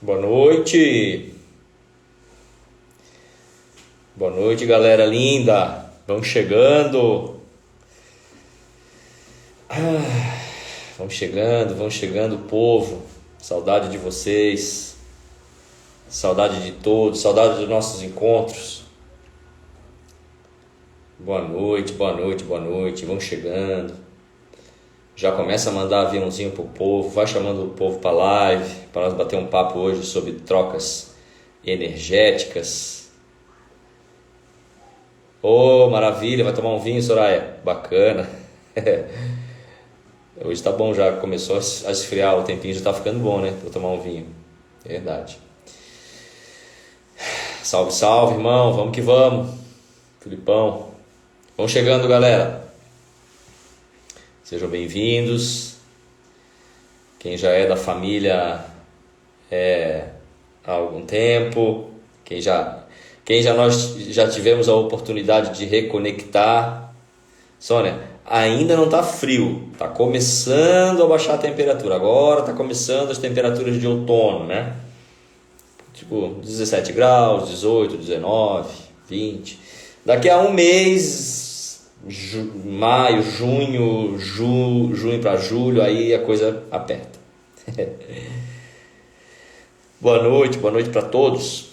Boa noite. Boa noite, galera linda. Vamos chegando. Vamos chegando, povo. Saudade de vocês. Saudade de todos, saudade dos nossos encontros. Boa noite. Vamos chegando. Já começa a mandar aviãozinho pro povo, vai chamando o povo para live, para nós bater um papo hoje sobre trocas energéticas. Maravilha, vai tomar um vinho, Soraya? Bacana. Hoje tá bom, já começou a esfriar, o tempinho já tá ficando bom, né? Pra tomar um vinho. Verdade. Salve, salve, irmão, vamos que vamos. Filipão. Vamos chegando, galera. Sejam bem-vindos. Quem já é da família há algum tempo, nós já tivemos a oportunidade de reconectar. Sônia, ainda não está frio, está começando a baixar a temperatura. Agora está começando as temperaturas de outono, né? Tipo 17 graus, 18, 19, 20. Daqui a um mês, maio, junho para julho, aí a coisa aperta. Boa noite para todos.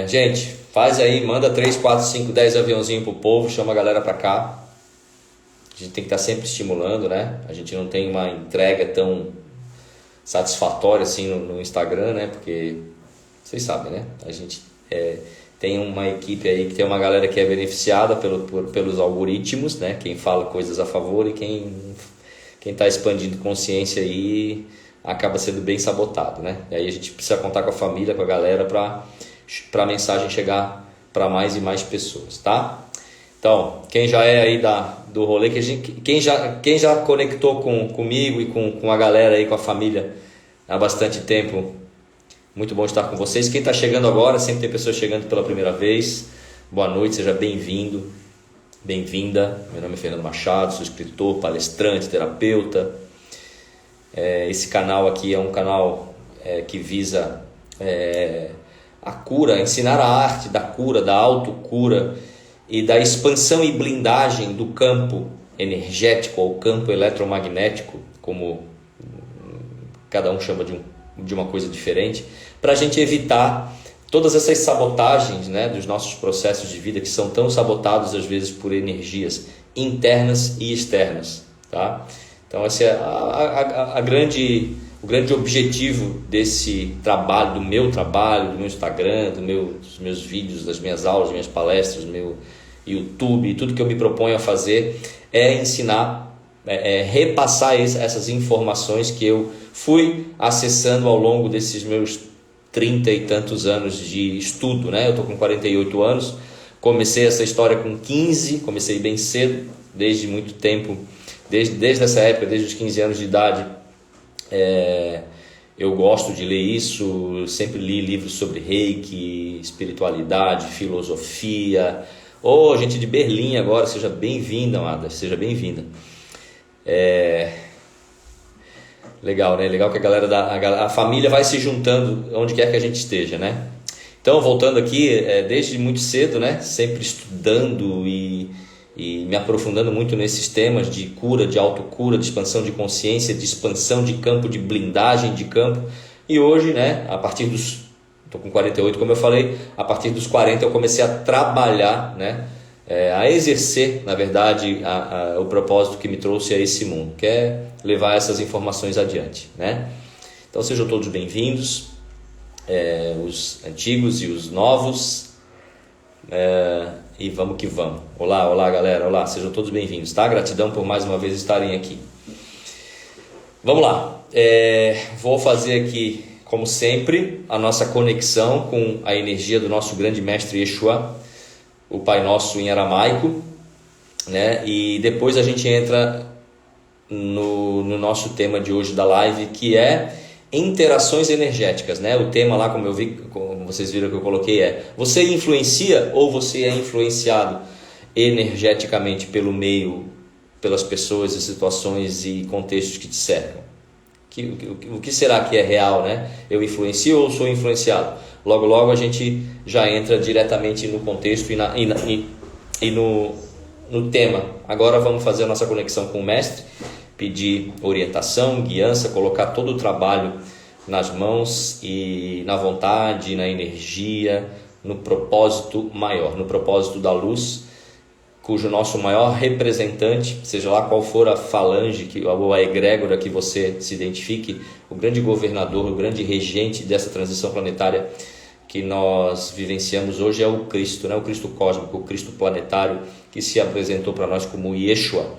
Gente, faz aí, manda 3, 4, 5, 10 aviãozinhos pro povo, chama a galera pra cá. A gente tem que estar sempre estimulando, né? A gente não tem uma entrega tão satisfatória assim no Instagram, né? Porque vocês sabem, né? A gente tem uma equipe aí que tem uma galera que é beneficiada pelos algoritmos, né? Quem fala coisas a favor e quem está expandindo consciência aí acaba sendo bem sabotado, né? E aí a gente precisa contar com a família, com a galera para a mensagem chegar para mais e mais pessoas, tá? Então, quem já é aí do rolê, quem já conectou comigo e com a galera aí, com a família há bastante tempo, muito bom estar com vocês. Quem está chegando agora, sempre tem pessoas chegando pela primeira vez, boa noite, seja bem-vindo, bem-vinda. Meu nome é Fernando Machado, sou escritor, palestrante, terapeuta. Esse canal aqui é um canal que visa a cura, ensinar a arte da cura, da autocura e da expansão e blindagem do campo energético ou campo eletromagnético, como cada um chama de uma coisa diferente, para a gente evitar todas essas sabotagens, né, dos nossos processos de vida que são tão sabotados às vezes por energias internas e externas, tá? Então esse é o grande objetivo desse trabalho, do meu Instagram, dos meus vídeos, das minhas aulas, das minhas palestras, do meu YouTube, tudo que eu me proponho a fazer é ensinar, repassar essas informações que eu fui acessando ao longo desses meus 30 e tantos anos de estudo, né? Eu estou com 48 anos, comecei essa história com 15, comecei bem cedo, desde muito tempo. Desde essa época, desde os 15 anos de idade, eu gosto de ler isso, sempre li livros sobre Reiki, espiritualidade, filosofia. Gente de Berlim agora, seja bem-vinda, amada, seja bem-vinda. Legal, né? Legal que a galera a família vai se juntando onde quer que a gente esteja, né? Então, voltando aqui, desde muito cedo, né? Sempre estudando e me aprofundando muito nesses temas de cura, de autocura, de expansão de consciência, de expansão de campo, de blindagem de campo. E hoje, né, estou com 48, como eu falei, a partir dos 40 eu comecei a trabalhar, né, a exercer, na verdade, o propósito que me trouxe a esse mundo, que é levar essas informações adiante, né? Então sejam todos bem-vindos, os antigos e os novos. E vamos que vamos. Olá galera, olá, sejam todos bem-vindos, tá? Gratidão por mais uma vez estarem aqui. Vamos lá, vou fazer aqui, como sempre, a nossa conexão com a energia do nosso grande mestre Yeshua, o Pai Nosso em aramaico, né? E depois a gente entra no nosso tema de hoje da live, que é interações energéticas, né? O tema lá, como vocês viram que eu coloquei, você influencia ou você é influenciado energeticamente pelo meio, pelas pessoas e situações e contextos que te cercam? O que será que é real, né? Eu influencio ou sou influenciado? Logo, logo a gente já entra diretamente no contexto e no tema. Agora vamos fazer a nossa conexão com o Mestre, pedir orientação, guiança, colocar todo o trabalho nas mãos e na vontade, na energia, no propósito maior, no propósito da luz, cujo nosso maior representante, seja lá qual for a falange ou a egrégora que você se identifique, o grande governador, o grande regente dessa transição planetária que nós vivenciamos hoje é o Cristo, né? O Cristo cósmico, o Cristo planetário, que se apresentou para nós como Yeshua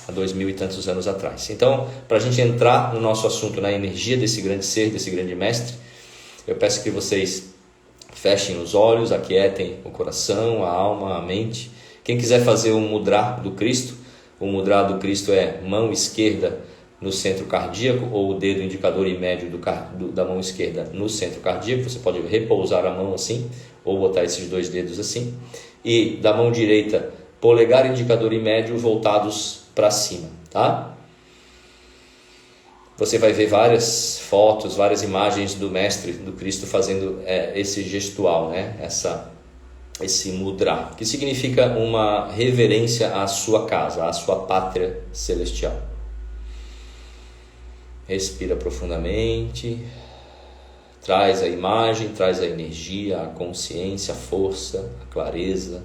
há 2000 e tantos anos atrás. Então, para a gente entrar no nosso assunto, na energia desse grande ser, desse grande mestre, eu peço que vocês fechem os olhos, aquietem o coração, a alma, a mente. Quem quiser fazer o mudra do Cristo, o mudra do Cristo é mão esquerda no centro cardíaco, ou o dedo indicador e médio da mão esquerda no centro cardíaco. Você pode repousar a mão assim, ou botar esses dois dedos assim. E da mão direita, polegar, indicador e médio voltados para cima, tá? Você vai ver várias fotos, várias imagens do Mestre, do Cristo, fazendo esse gestual, né? Esse mudra, que significa uma reverência à sua casa, à sua pátria celestial. Respira profundamente, traz a imagem, traz a energia, a consciência, a força, a clareza,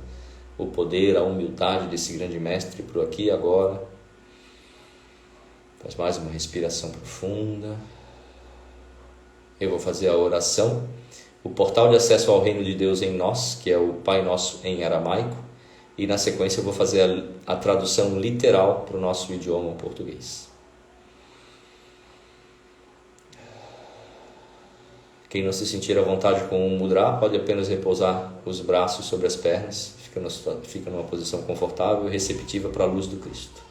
o poder, a humildade desse grande mestre por aqui e agora. Faz mais uma respiração profunda. Eu vou fazer a oração, o portal de acesso ao reino de Deus em nós, que é o Pai Nosso em aramaico, e na sequência eu vou fazer a tradução literal para o nosso idioma português. Quem não se sentir à vontade com o mudra, pode apenas repousar os braços sobre as pernas, fica numa posição confortável e receptiva para a luz do Cristo.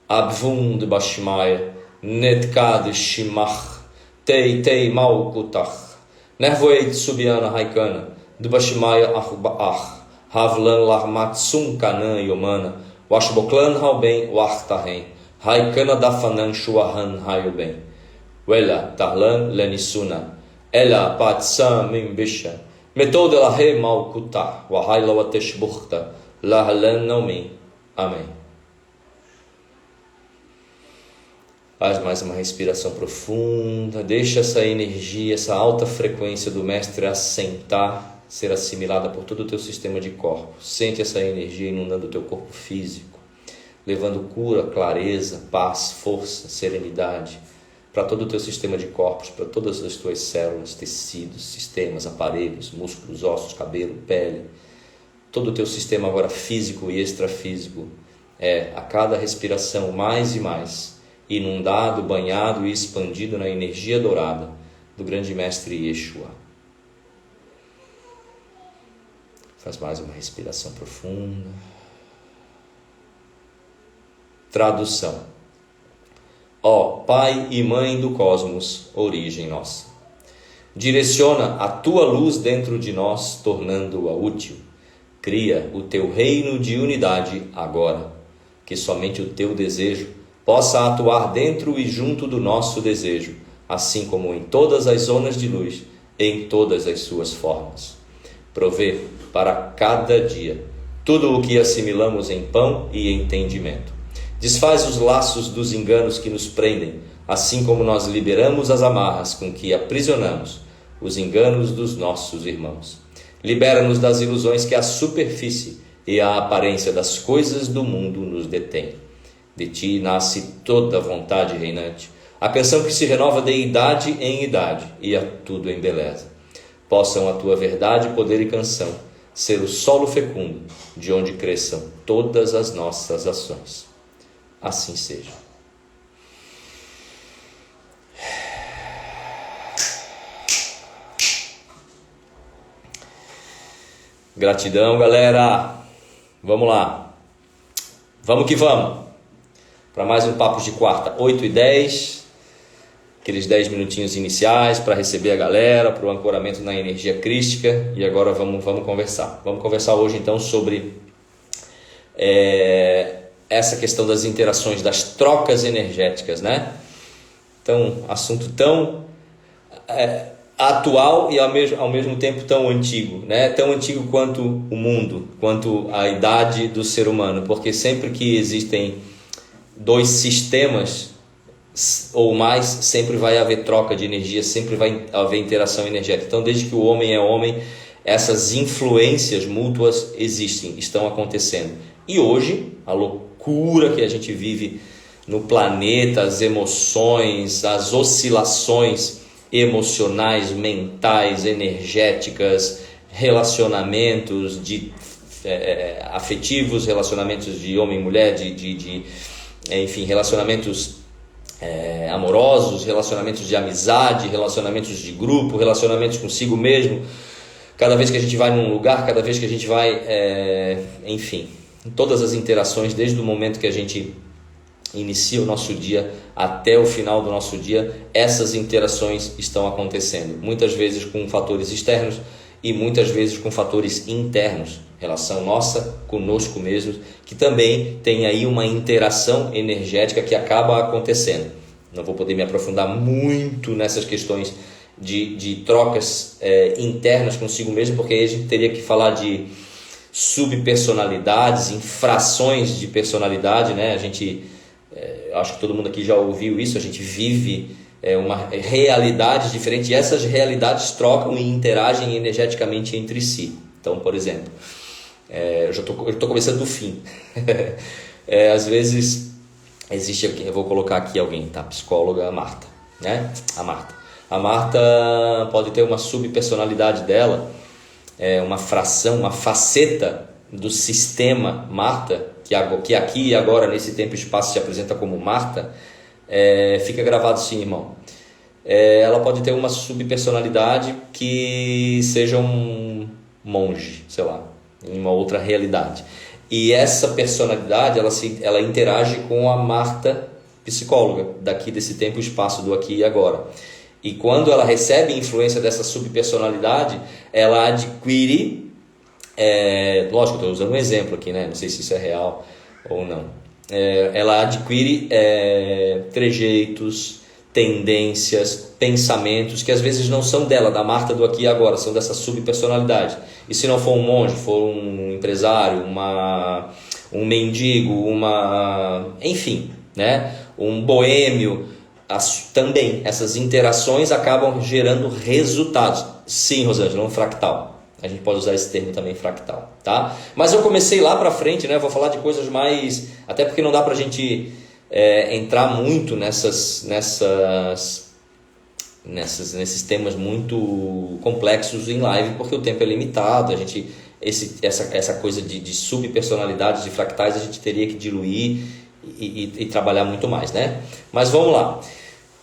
Abvum de Bashmaya, Netkad Shimach, Tei Malkutach, Nervoeit Subiana Haikana, de Bashmaya Achbaach, Havlan Lahmatsum Kanan Yomana, Washboklan Halben Wachtahen, Haikana Dafanan Shuahan Hayuben, Wela Tarlan Lenisuna, Ela Patsam Mimbisha, Metoda Lahe Malkutah, Wahaila Wateshbuchta, Lahlan Naumin. Amém. Faz mais uma respiração profunda, deixa essa energia, essa alta frequência do Mestre assentar, ser assimilada por todo o teu sistema de corpos. Sente essa energia inundando o teu corpo físico, levando cura, clareza, paz, força, serenidade para todo o teu sistema de corpos, para todas as tuas células, tecidos, sistemas, aparelhos, músculos, ossos, cabelo, pele. Todo o teu sistema agora físico e extrafísico a cada respiração mais e mais inundado, banhado e expandido na energia dourada do grande mestre Yeshua. Faz mais uma respiração profunda. Tradução. Ó Pai e Mãe do Cosmos, origem nossa, direciona a tua luz dentro de nós, tornando-a útil. Cria o teu reino de unidade agora, que somente o teu desejo possa atuar dentro e junto do nosso desejo, assim como em todas as zonas de luz, em todas as suas formas. Provê para cada dia tudo o que assimilamos em pão e entendimento. Desfaz os laços dos enganos que nos prendem, assim como nós liberamos as amarras com que aprisionamos os enganos dos nossos irmãos. Libera-nos das ilusões que a superfície e a aparência das coisas do mundo nos detêm. De ti nasce toda a vontade reinante, a canção que se renova de idade em idade e a tudo embeleza. Possam a tua verdade, poder e canção ser o solo fecundo de onde cresçam todas as nossas ações. Assim seja. Gratidão, galera. Vamos lá. Vamos que vamos. Para mais um Papos de Quarta, 8h10. aqueles 10 minutinhos iniciais para receber a galera, para o ancoramento na energia crística, e agora vamos conversar. Vamos conversar hoje então sobre essa questão das interações, das trocas energéticas, né? Então, assunto tão atual e ao mesmo tempo tão antigo, né? Tão antigo quanto o mundo, quanto a idade do ser humano, porque sempre que existem dois sistemas ou mais, sempre vai haver troca de energia, sempre vai haver interação energética. Então, desde que o homem é homem, essas influências mútuas existem, estão acontecendo. E hoje, a loucura que a gente vive no planeta, as emoções, as oscilações emocionais, mentais, energéticas, relacionamentos afetivos, relacionamentos de homem e mulher, enfim, relacionamentos amorosos, relacionamentos de amizade, relacionamentos de grupo, relacionamentos consigo mesmo. Cada vez que a gente vai num lugar, cada vez que a gente vai, enfim, em todas as interações, desde o momento que a gente inicia o nosso dia até o final do nosso dia, essas interações estão acontecendo, muitas vezes com fatores externos e muitas vezes com fatores internos, relação nossa conosco mesmos, que também tem aí uma interação energética que acaba acontecendo. Não vou poder me aprofundar muito nessas questões de trocas internas consigo mesmo, porque aí a gente teria que falar de subpersonalidades, infrações de personalidade, né? A gente, acho que todo mundo aqui já ouviu isso, a gente vive uma realidade diferente e essas realidades trocam e interagem energeticamente entre si. Então, por exemplo, eu estou começando do fim. Às vezes existe aqui, eu vou colocar aqui alguém, tá? Psicóloga Marta, né? A Marta pode ter uma subpersonalidade dela, uma fração, uma faceta do sistema Marta, que aqui e agora, nesse tempo e espaço, se apresenta como Marta. Fica gravado sim, irmão. Ela pode ter uma subpersonalidade que seja um monge, sei lá, em uma outra realidade. E essa personalidade, ela interage com a Marta psicóloga, daqui desse tempo e espaço, do aqui e agora. E quando ela recebe influência dessa subpersonalidade, ela adquire, lógico, estou usando um exemplo aqui, né? Não sei se isso é real ou não. Ela adquire trejeitos, tendências, pensamentos que às vezes não são dela, da Marta do aqui e agora, são dessa subpersonalidade. E se não for um monge, for um empresário, um mendigo, enfim, né? Um boêmio, também essas interações acabam gerando resultados. Sim, Rosângela, um fractal. A gente pode usar esse termo também, fractal, tá? Mas eu comecei lá para frente, né? Vou falar de coisas mais... Até porque não dá pra gente entrar muito nesses temas muito complexos em live, porque o tempo é limitado. Essa coisa de subpersonalidades, de fractais, a gente teria que diluir e trabalhar muito mais, né? Mas vamos lá.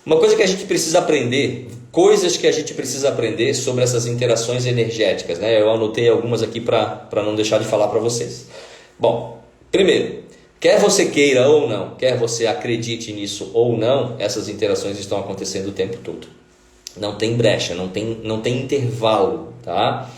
Uma coisa que a gente precisa aprender, coisas que a gente precisa aprender sobre essas interações energéticas, né? Eu anotei algumas aqui para não deixar de falar para vocês. Bom, primeiro, quer você queira ou não, quer você acredite nisso ou não, essas interações estão acontecendo o tempo todo. Não tem brecha, não tem intervalo, tá?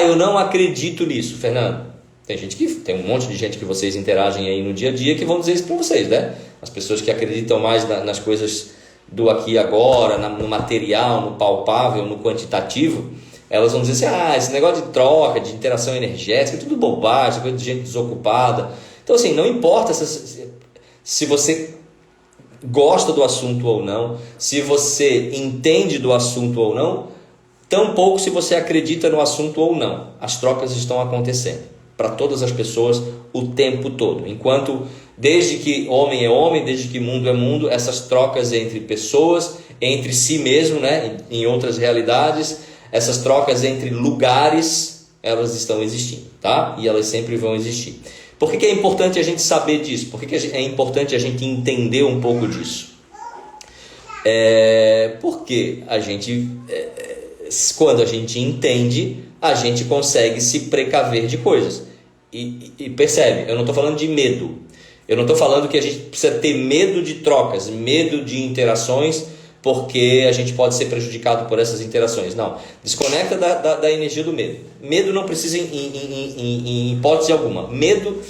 Eu não acredito nisso, Fernando. Tem um monte de gente que vocês interagem aí no dia a dia que vão dizer isso para vocês, né? As pessoas que acreditam mais nas coisas do aqui e agora, no material, no palpável, no quantitativo, elas vão dizer assim, esse negócio de troca, de interação energética, é tudo bobagem, coisa de gente desocupada. Então, assim, não importa se você gosta do assunto ou não, se você entende do assunto ou não, tampouco se você acredita no assunto ou não. As trocas estão acontecendo para todas as pessoas o tempo todo. Desde que homem é homem, desde que mundo é mundo, essas trocas entre pessoas, entre si mesmo, né, em outras realidades, essas trocas entre lugares, elas estão existindo, tá? E elas sempre vão existir. Por que é importante a gente saber disso? Por que é importante a gente entender um pouco disso? Porque quando a gente entende, a gente consegue se precaver de coisas. E percebe, eu não estou falando de medo. Eu não estou falando que a gente precisa ter medo de trocas, medo de interações, porque a gente pode ser prejudicado por essas interações. Não, desconecta da energia do medo. Medo não precisa em hipótese alguma. Medo,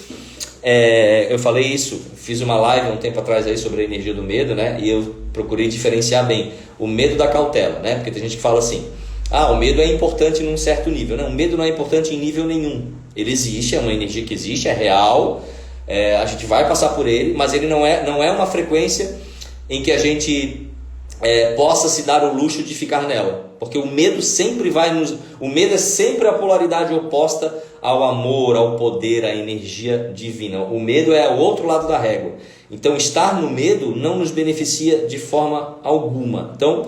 eu falei isso, fiz uma live há um tempo atrás aí sobre a energia do medo, né? E eu procurei diferenciar bem o medo da cautela, né? Porque tem gente que fala assim, o medo é importante num certo nível. Não, o medo não é importante em nível nenhum. Ele existe, é uma energia que existe, é real, a gente vai passar por ele, mas ele não é uma frequência em que a gente possa se dar o luxo de ficar nela, porque o medo sempre o medo é sempre a polaridade oposta ao amor, ao poder, à energia divina. O medo é o outro lado da régua. Então estar no medo não nos beneficia de forma alguma. Então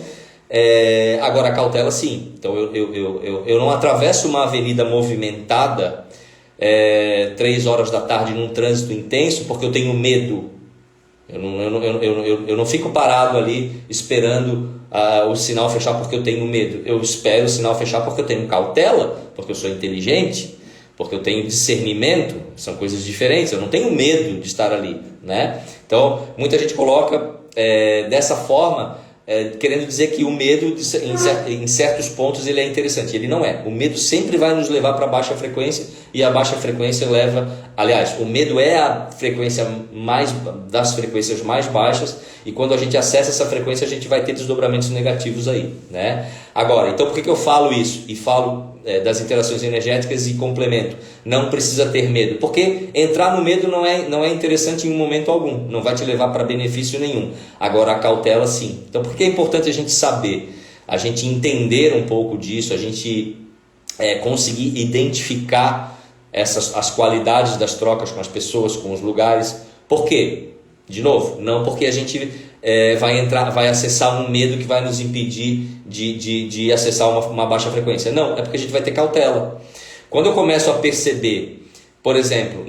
agora a cautela sim. Então eu não atravesso uma avenida movimentada 3 horas da tarde num trânsito intenso porque eu tenho medo. Eu não fico parado ali esperando o sinal fechar porque eu tenho medo. Eu espero o sinal fechar porque eu tenho cautela, porque eu sou inteligente, porque eu tenho discernimento. São coisas diferentes. Eu não tenho medo de estar ali, né? Então muita gente coloca dessa forma, querendo dizer que o medo em certos pontos ele é interessante. Ele não é. O medo sempre vai nos levar para baixa frequência, e a baixa frequência aliás, o medo é a frequência das frequências mais baixas, e quando a gente acessa essa frequência a gente vai ter desdobramentos negativos aí, né? Agora, então por que eu falo isso? E falo das interações energéticas e complemento. Não precisa ter medo, porque entrar no medo não é interessante em um momento algum, não vai te levar para benefício nenhum. Agora a cautela sim. Então por que é importante a gente saber, a gente entender um pouco disso, a gente conseguir identificar as qualidades das trocas com as pessoas, com os lugares? Por quê? De novo, não porque a gente vai acessar um medo que vai nos impedir de acessar uma baixa frequência. Não, é porque a gente vai ter cautela. Quando eu começo a perceber, por exemplo,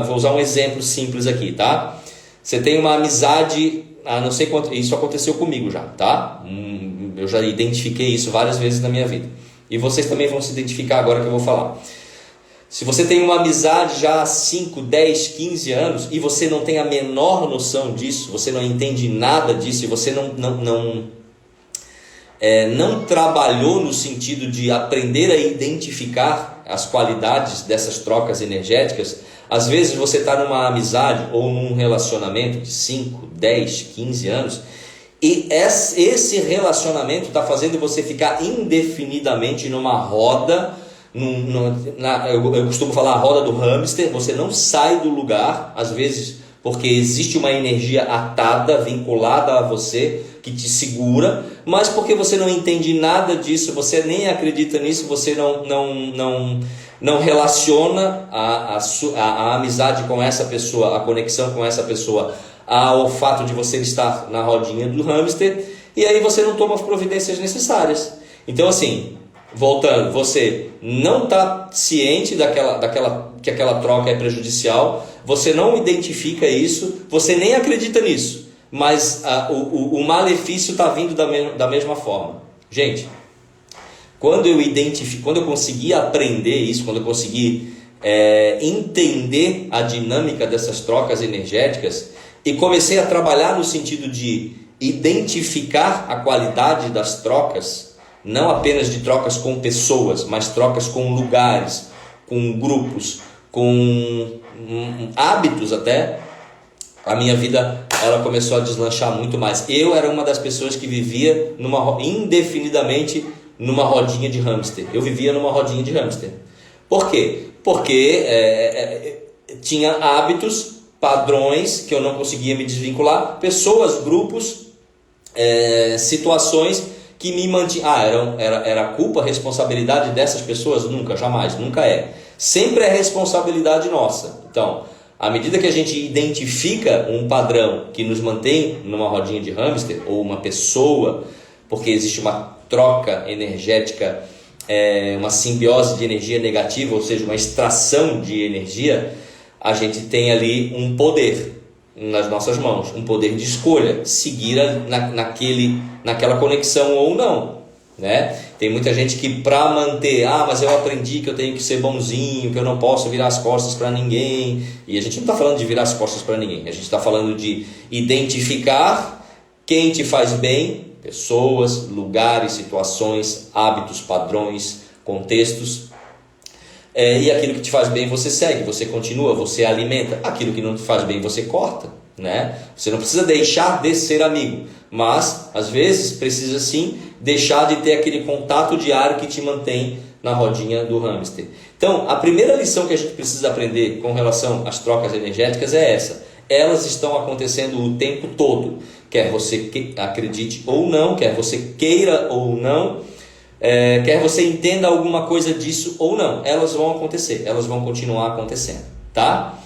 vou usar um exemplo simples aqui, tá? Você tem uma amizade, não sei quanto, isso aconteceu comigo já, tá? Eu já identifiquei isso várias vezes na minha vida. E vocês também vão se identificar agora que eu vou falar. Se você tem uma amizade já há 5, 10, 15 anos e você não tem a menor noção disso, você não entende nada disso e você não trabalhou no sentido de aprender a identificar as qualidades dessas trocas energéticas, às vezes você está numa amizade ou num relacionamento de 5, 10, 15 anos e esse relacionamento está fazendo você ficar indefinidamente numa roda. Eu costumo falar a roda do hamster. Você não sai do lugar, às vezes porque existe uma energia atada, vinculada a você, que te segura, mas porque você não entende nada disso, você nem acredita nisso, você não relaciona a amizade com essa pessoa, a conexão com essa pessoa ao fato de você estar na rodinha do hamster, e aí você não toma as providências necessárias. Então assim, voltando, você não está ciente que aquela troca é prejudicial, você não identifica isso, você nem acredita nisso, mas o malefício está vindo da mesma forma. Gente, quando eu consegui aprender isso, quando eu consegui entender a dinâmica dessas trocas energéticas e comecei a trabalhar no sentido de identificar a qualidade das trocas, não apenas de trocas com pessoas, mas trocas com lugares, com grupos, com hábitos até, a minha vida ela começou a deslanchar muito mais. Eu era uma das pessoas que vivia indefinidamente numa rodinha de hamster. Eu vivia numa rodinha de hamster. Por quê? Porque tinha hábitos, padrões que eu não conseguia me desvincular, pessoas, grupos, situações que me mantinham. Era culpa, responsabilidade dessas pessoas? Nunca, jamais, nunca é. Sempre é responsabilidade nossa. Então, à medida que a gente identifica um padrão que nos mantém numa rodinha de hamster, ou uma pessoa, porque existe uma troca energética, uma simbiose de energia negativa, ou seja, uma extração de energia, a gente tem ali um poder nas nossas mãos, um poder de escolha, seguir naquela conexão ou não, né? Tem muita gente que para manter, mas eu aprendi que eu tenho que ser bonzinho, que eu não posso virar as costas para ninguém, e a gente não está falando de virar as costas para ninguém, a gente está falando de identificar quem te faz bem pessoas, lugares, situações, hábitos, padrões, contextos. E aquilo que te faz bem você segue, você continua, você alimenta. Aquilo que não te faz bem você corta, né? Você não precisa deixar de ser amigo, mas às vezes precisa sim deixar de ter aquele contato diário que te mantém na rodinha do hamster. Então, a primeira lição que a gente precisa aprender com relação às trocas energéticas é essa. Elas estão acontecendo o tempo todo, quer você acredite ou não, quer você queira ou não, quer você entenda alguma coisa disso ou não, elas vão acontecer, elas vão continuar acontecendo, tá?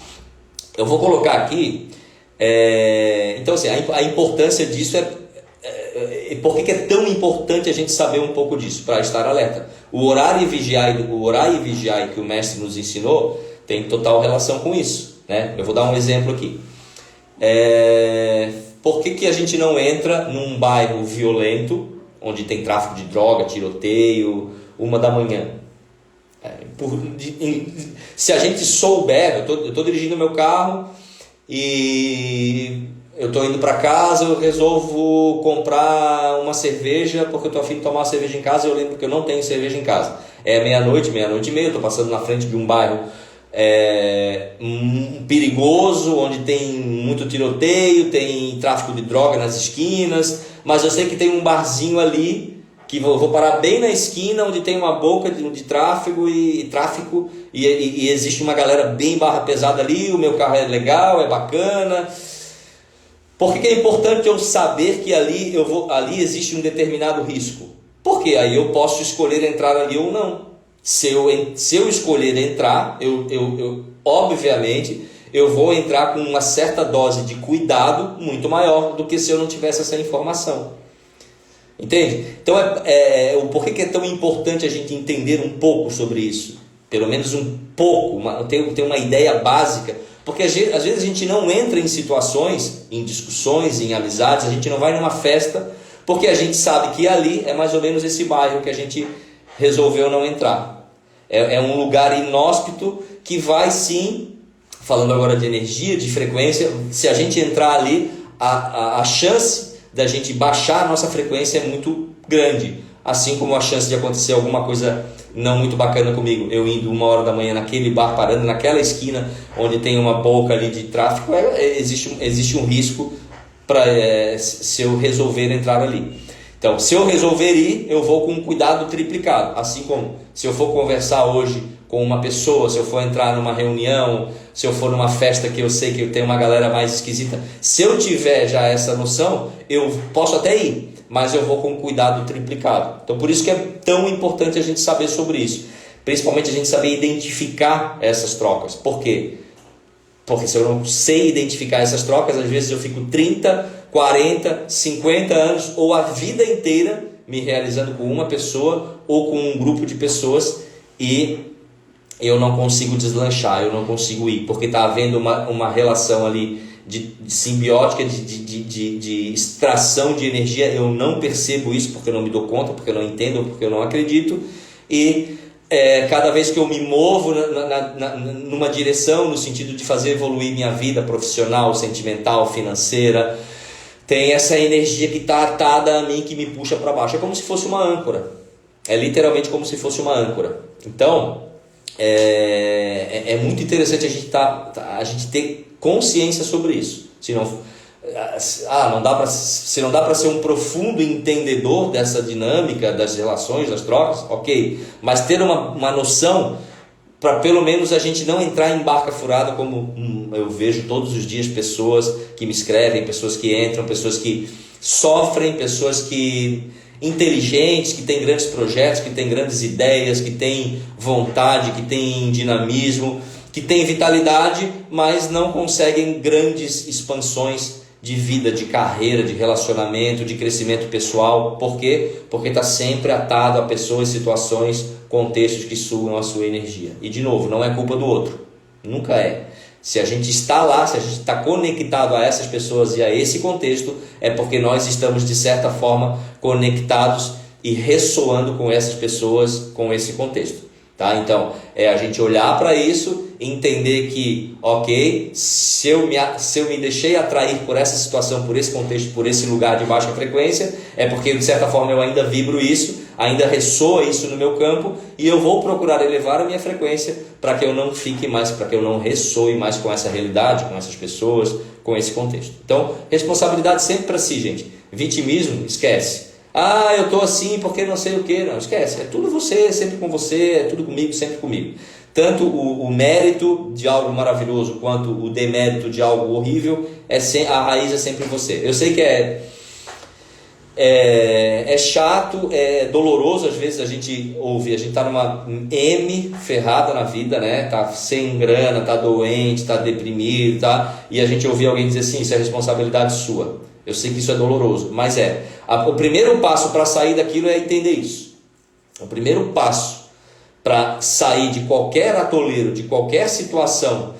Eu vou colocar aqui, então assim, a importância disso por que é tão importante a gente saber um pouco disso, para estar alerta. O orar e vigiar que o mestre nos ensinou tem total relação com isso, né? Eu vou dar um exemplo aqui. Por que a gente não entra num bairro violento, onde tem tráfico de droga, tiroteio, 1 da manhã? Se a gente souber, eu estou dirigindo meu carro e eu estou indo para casa, eu resolvo comprar uma cerveja porque eu estou a fim de tomar uma cerveja em casa e eu lembro que eu não tenho cerveja em casa. É meia-noite, meia-noite e meia, eu estou passando na frente de um bairro perigoso, onde tem muito tiroteio, tem tráfico de droga nas esquinas, mas eu sei que tem um barzinho ali, que vou parar bem na esquina, onde tem uma boca de tráfego e existe uma galera bem barra pesada ali, o meu carro é legal, é bacana. Por que é importante eu saber que ali existe um determinado risco? Porque aí eu posso escolher entrar ali ou não. Se eu escolher entrar, obviamente eu vou entrar com uma certa dose de cuidado muito maior do que se eu não tivesse essa informação. Entende? Então, por que é tão importante a gente entender um pouco sobre isso? Pelo menos um pouco, ter uma ideia básica. Porque às vezes a gente não entra em situações, em discussões, em amizades, a gente não vai numa festa, porque a gente sabe que ali é mais ou menos esse bairro que a gente resolveu não entrar. É um lugar inóspito que vai sim, falando agora de energia, de frequência, se a gente entrar ali, a chance da gente baixar a nossa frequência é muito grande. Assim como a chance de acontecer alguma coisa não muito bacana comigo, eu indo 1 da manhã naquele bar, parando naquela esquina onde tem uma boca ali de tráfico, existe um risco se eu resolver entrar ali. Então, se eu resolver ir, eu vou com um cuidado triplicado. Assim como se eu for conversar hoje com uma pessoa, se eu for entrar numa reunião, se eu for numa festa que eu sei que tem uma galera mais esquisita, se eu tiver já essa noção, eu posso até ir, mas eu vou com cuidado triplicado. Então, por isso que é tão importante a gente saber sobre isso. Principalmente a gente saber identificar essas trocas. Por quê? Porque se eu não sei identificar essas trocas, às vezes eu fico 30, 40, 50 anos ou a vida inteira me realizando com uma pessoa ou com um grupo de pessoas e eu não consigo deslanchar, eu não consigo ir, porque está havendo uma relação ali de simbiótica, de extração de energia. Eu não percebo isso porque eu não me dou conta, porque eu não entendo, porque eu não acredito, e cada vez que eu me movo numa direção, no sentido de fazer evoluir minha vida profissional, sentimental, financeira, tem essa energia que está atada a mim, que me puxa para baixo. É como se fosse uma âncora. É literalmente como se fosse uma âncora. Então, é muito interessante a gente ter consciência sobre isso. Não dá para ser um profundo entendedor dessa dinâmica, das relações, das trocas, ok. Mas ter uma noção, para pelo menos a gente não entrar em barca furada, como eu vejo todos os dias pessoas que me escrevem, pessoas que entram, pessoas que sofrem, pessoas que inteligentes, que têm grandes projetos, que têm grandes ideias, que têm vontade, que têm dinamismo, que têm vitalidade, mas não conseguem grandes expansões de vida, de carreira, de relacionamento, de crescimento pessoal. Por quê? Porque está sempre atado a pessoas, situações, contextos que sugam a sua energia. E de novo, não é culpa do outro. Nunca é. Se a gente está lá, se a gente está conectado a essas pessoas e a esse contexto, é porque nós estamos de certa forma conectados e ressoando com essas pessoas, com esse contexto. Tá? Então, é a gente olhar para isso entender que, ok, se eu me deixei atrair por essa situação, por esse contexto, por esse lugar de baixa frequência, é porque de certa forma eu ainda vibro isso, ainda ressoa isso no meu campo, e eu vou procurar elevar a minha frequência para que eu não fique mais, para que eu não ressoe mais com essa realidade, com essas pessoas, com esse contexto. Então, responsabilidade sempre para si, gente. Vitimismo, esquece. Ah, eu estou assim porque não sei o que. Não, esquece. É tudo você, sempre com você, é tudo comigo, sempre comigo. Tanto o mérito de algo maravilhoso quanto o demérito de algo horrível, a raiz é sempre você. Eu sei que é chato, é doloroso, às vezes a gente ouve, a gente está numa ferrada na vida, né? Tá sem grana, tá doente, tá deprimido, tá? E a gente ouvir alguém dizer assim, isso é responsabilidade sua. Eu sei que isso é doloroso, mas o primeiro passo para sair daquilo é entender isso. O primeiro passo para sair de qualquer atoleiro, de qualquer situação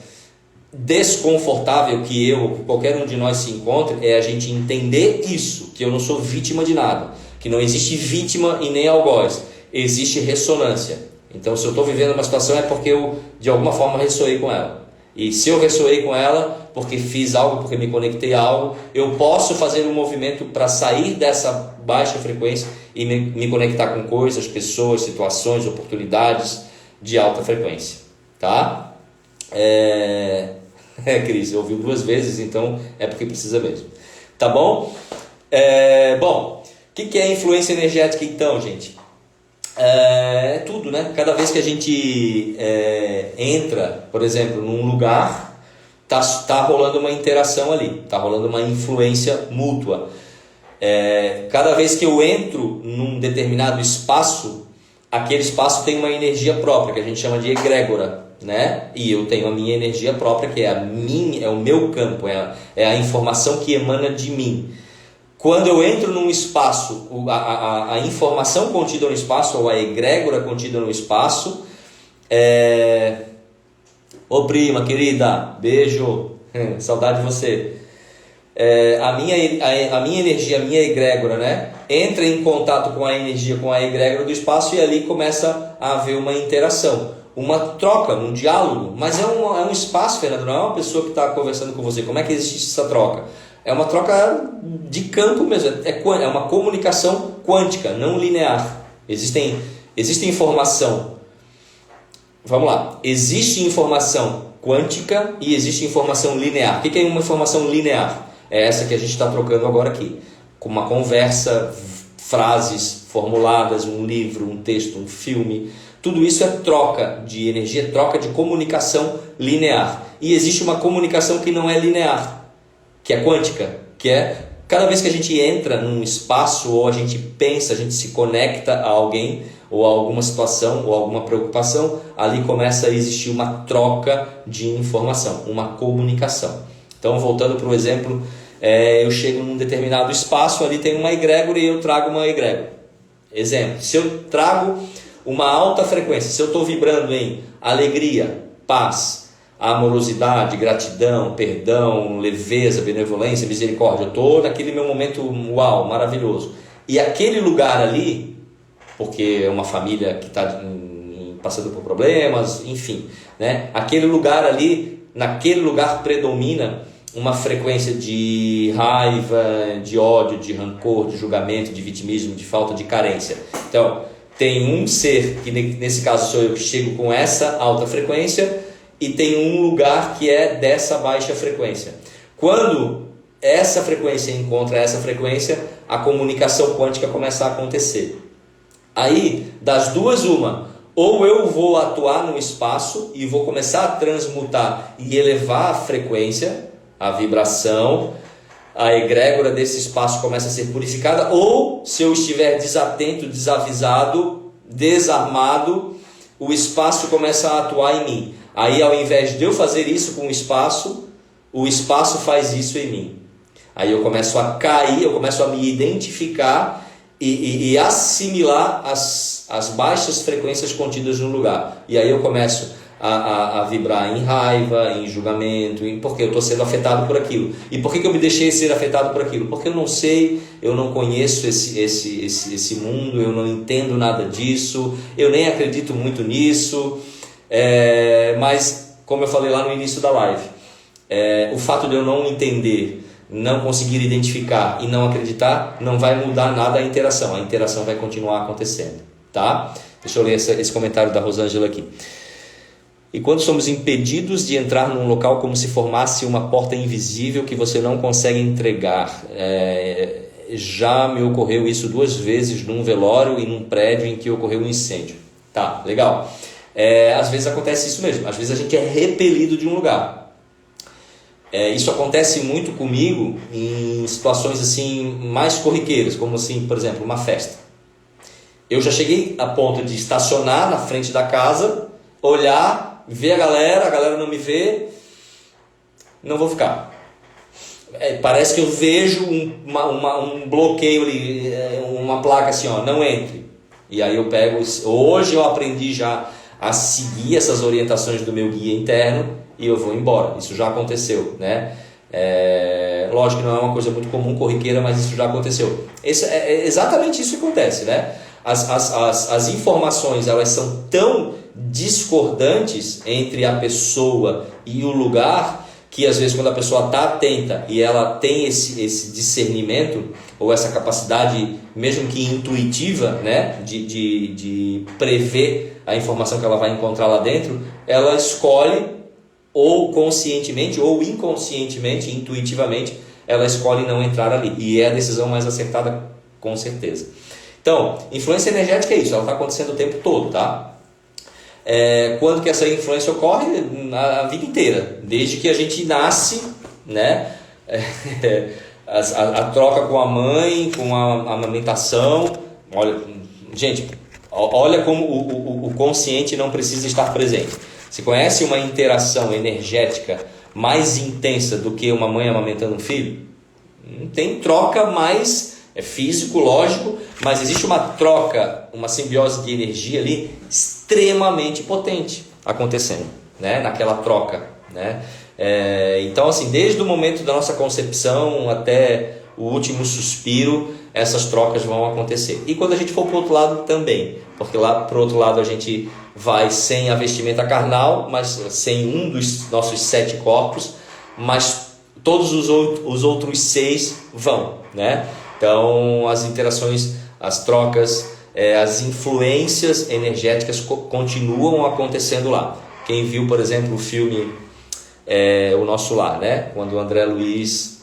desconfortável que qualquer um de nós se encontre, é a gente entender isso, que eu não sou vítima de nada, que não existe vítima e nem algoz, existe ressonância. Então, se eu estou vivendo uma situação é porque eu de alguma forma ressoei com ela. E se eu ressoei com ela, porque fiz algo, porque me conectei a algo, eu posso fazer um movimento para sair dessa baixa frequência e me conectar com coisas, pessoas, situações, oportunidades de alta frequência. Tá? Cris, eu ouvi 2 vezes, então é porque precisa mesmo. Tá bom? Bom, o que é influência energética então, gente? É tudo, né? Cada vez que a gente entra, por exemplo, num lugar, tá rolando uma interação ali, tá rolando uma influência mútua. Cada vez que eu entro num determinado espaço, aquele espaço tem uma energia própria, que a gente chama de egrégora, né? E eu tenho a minha energia própria, que é o meu campo, é a informação que emana de mim. Quando eu entro num espaço, a informação contida no espaço, ou a egrégora contida no espaço, Ô prima, querida, beijo, saudade de você. A minha energia, a minha egrégora, né? Entra em contato com a energia, com a egrégora do espaço, e ali começa a haver uma interação, uma troca, um diálogo. Mas é um espaço, Fernando, não é uma pessoa que está conversando com você. Como é que existe essa troca? É uma troca de campo mesmo, é uma comunicação quântica, não linear. Existe informação. Vamos lá, existe informação quântica e existe informação linear. O que é uma informação linear? É essa que a gente está trocando agora aqui. Com uma conversa, frases formuladas, um livro, um texto, um filme. Tudo isso é troca de energia, troca de comunicação linear. E existe uma comunicação que não é linear, que é quântica, que é cada vez que a gente entra num espaço ou a gente pensa, a gente se conecta a alguém ou a alguma situação ou alguma preocupação, ali começa a existir uma troca de informação, uma comunicação. Então, voltando para o exemplo, eu chego num determinado espaço, ali tem uma egrégora e eu trago uma egrégora. Exemplo, se eu trago uma alta frequência, se eu estou vibrando em alegria, paz, amorosidade, gratidão, perdão, leveza, benevolência, misericórdia, eu estou naquele meu momento uau, maravilhoso. E aquele lugar ali, porque é uma família que está passando por problemas, enfim, né? Aquele lugar ali, naquele lugar predomina uma frequência de raiva, de ódio, de rancor, de julgamento, de vitimismo, de falta de carência. Então, tem um ser, que nesse caso sou eu, que chego com essa alta frequência, e tem um lugar que é dessa baixa frequência. Quando essa frequência encontra essa frequência, a comunicação quântica começa a acontecer. Aí, das duas, uma, ou eu vou atuar no espaço e vou começar a transmutar e elevar a frequência, a vibração, a egrégora desse espaço começa a ser purificada, ou se eu estiver desatento, desavisado, desarmado, o espaço começa a atuar em mim. Aí, ao invés de eu fazer isso com o espaço faz isso em mim. Aí eu começo a cair, eu começo a me identificar e assimilar as baixas frequências contidas no lugar. E aí eu começo a vibrar em raiva, em julgamento, porque eu estou sendo afetado por aquilo. E por que eu me deixei ser afetado por aquilo? Porque eu não sei, eu não conheço esse mundo, eu não entendo nada disso, eu nem acredito muito nisso, mas como eu falei lá no início da live, o fato de eu não entender, não conseguir identificar e não acreditar, não vai mudar nada a interação vai continuar acontecendo, tá? Deixa eu ler esse comentário da Rosângela aqui. E quando somos impedidos de entrar num local como se formasse uma porta invisível que você não consegue entregar, já me ocorreu isso 2 vezes num velório e num prédio em que ocorreu um incêndio. Tá, legal. Às vezes acontece isso mesmo, às vezes a gente é repelido de um lugar. Isso acontece muito comigo em situações assim mais corriqueiras, como assim, por exemplo, uma festa. Eu já cheguei a ponto de estacionar na frente da casa, olhar, ver a galera não me vê, não vou ficar. Parece que eu vejo um bloqueio ali, uma placa assim, ó, não entre. E aí eu pego, hoje eu aprendi já a seguir essas orientações do meu guia interno e eu vou embora. Isso já aconteceu, né? Lógico que não é uma coisa muito comum, corriqueira, mas isso já aconteceu. Exatamente isso que acontece, né? As informações, elas são tão discordantes entre a pessoa e o lugar, que às vezes quando a pessoa está atenta e ela tem esse discernimento, ou essa capacidade, mesmo que intuitiva, né, de prever a informação que ela vai encontrar lá dentro, ela escolhe, ou conscientemente ou inconscientemente, intuitivamente, ela escolhe não entrar ali. E é a decisão mais acertada, com certeza. Então, influência energética é isso, ela está acontecendo o tempo todo, tá? Quando que essa influência ocorre? A vida inteira, desde que a gente nasce, né? A troca com a mãe, com a amamentação. Olha, gente, olha como o consciente não precisa estar presente. Você conhece uma interação energética mais intensa do que uma mãe amamentando um filho? Não tem troca mais, físico, lógico, mas existe uma troca, uma simbiose de energia ali extremamente potente acontecendo, né? Naquela troca, né? Então, assim, desde o momento da nossa concepção até o último suspiro, essas trocas vão acontecer. E quando a gente for para o outro lado também, porque lá para o outro lado a gente vai sem a vestimenta carnal, mas sem um dos nossos 7 corpos, mas todos os outros 6 vão, né? Então, as interações, as trocas, as influências energéticas continuam acontecendo lá. Quem viu, por exemplo, o filme O Nosso Lar, né? Quando o André Luiz,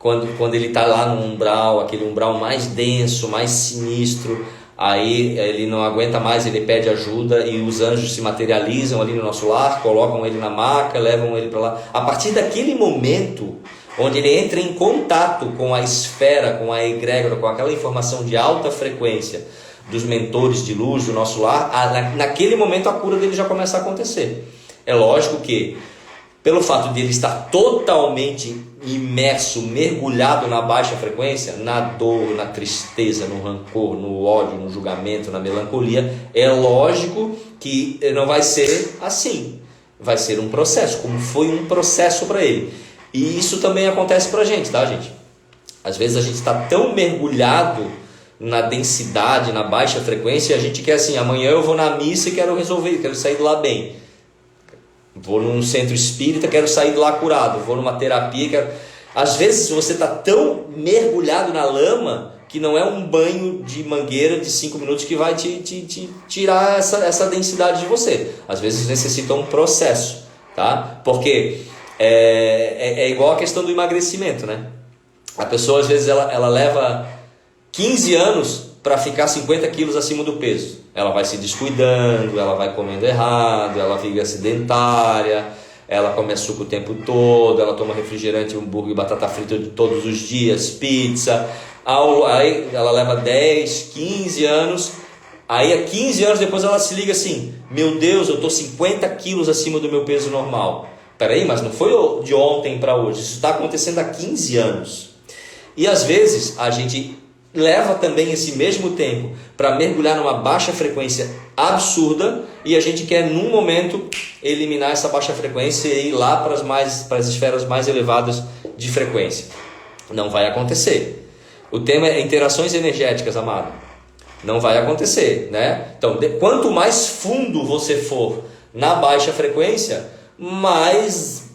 quando ele está lá no umbral, aquele umbral mais denso, mais sinistro, aí ele não aguenta mais, ele pede ajuda e os anjos se materializam ali no nosso lar, colocam ele na maca, levam ele para lá. A partir daquele momento, onde ele entra em contato com a esfera, com a egrégora, com aquela informação de alta frequência dos mentores de luz do nosso lar, naquele momento a cura dele já começa a acontecer. É lógico que, pelo fato de ele estar totalmente imerso, mergulhado na baixa frequência, na dor, na tristeza, no rancor, no ódio, no julgamento, na melancolia, é lógico que não vai ser assim. Vai ser um processo, como foi um processo para ele. E isso também acontece para a gente, tá, gente? Às vezes a gente está tão mergulhado na densidade, na baixa frequência, e a gente quer assim, amanhã eu vou na missa e quero resolver, quero sair de lá bem. Vou num centro espírita, quero sair de lá curado. Vou numa terapia, quero... Às vezes você está tão mergulhado na lama que não é um banho de mangueira de 5 minutos que vai te tirar essa densidade de você. Às vezes necessita um processo, tá? Porque é igual a questão do emagrecimento, né? A pessoa às vezes ela leva 15 anos para ficar 50 quilos acima do peso. Ela vai se descuidando, ela vai comendo errado, ela fica sedentária, ela come açúcar o tempo todo, ela toma refrigerante, hambúrguer, batata frita todos os dias, pizza. Aí ela leva 10, 15 anos, aí a 15 anos depois ela se liga assim, meu Deus, eu estou 50 quilos acima do meu peso normal. Peraí, mas não foi de ontem para hoje, isso está acontecendo há 15 anos. E às vezes a gente leva também esse mesmo tempo para mergulhar numa baixa frequência absurda e a gente quer num momento eliminar essa baixa frequência e ir lá para as esferas mais elevadas de frequência. Não vai acontecer. O tema é interações energéticas, amado. Não vai acontecer, né? Então, quanto mais fundo você for na baixa frequência, mais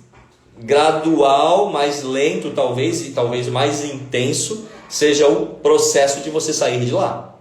gradual, mais lento talvez, e talvez mais intenso seja o processo de você sair de lá.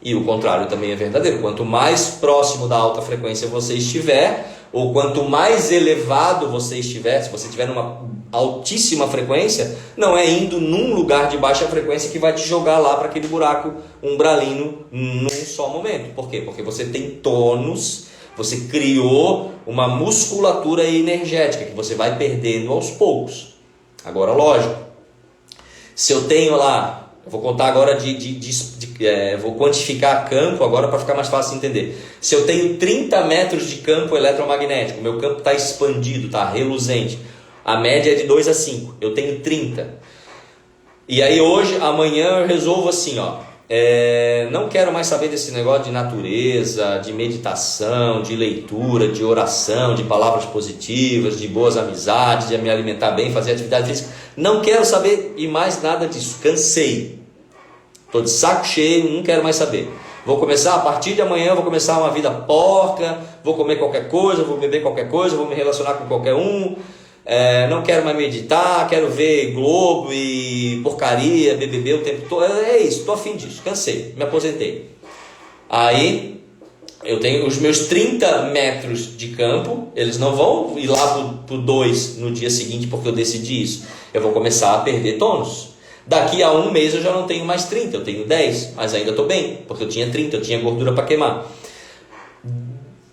E o contrário também é verdadeiro. Quanto mais próximo da alta frequência você estiver, ou quanto mais elevado você estiver, se você estiver numa altíssima frequência, não é indo num lugar de baixa frequência que vai te jogar lá para aquele buraco umbralino num só momento. Por quê? Porque você tem tônus, você criou uma musculatura energética que você vai perdendo aos poucos. Agora, lógico, se eu tenho lá, eu vou contar agora vou quantificar campo agora para ficar mais fácil de entender. Se eu tenho 30 metros de campo eletromagnético, meu campo está expandido, está reluzente, a média é de 2 a 5, eu tenho 30. E aí hoje, amanhã eu resolvo assim, não quero mais saber desse negócio de natureza, de meditação, de leitura, de oração, de palavras positivas, de boas amizades, de me alimentar bem, fazer atividade física. Não quero saber e mais nada disso, cansei. Estou de saco cheio, não quero mais saber. Vou começar, a partir de amanhã, vou começar uma vida porca, vou comer qualquer coisa, vou beber qualquer coisa, vou me relacionar com qualquer um. Não quero mais meditar, quero ver Globo e porcaria, BBB o tempo todo. É isso, estou afim disso, cansei, me aposentei. Aí eu tenho os meus 30 metros de campo, eles não vão ir lá para o 2 no dia seguinte porque eu decidi isso. Eu vou começar a perder tônus. Daqui a um mês eu já não tenho mais 30, eu tenho 10, mas ainda estou bem, porque eu tinha 30, eu tinha gordura para queimar.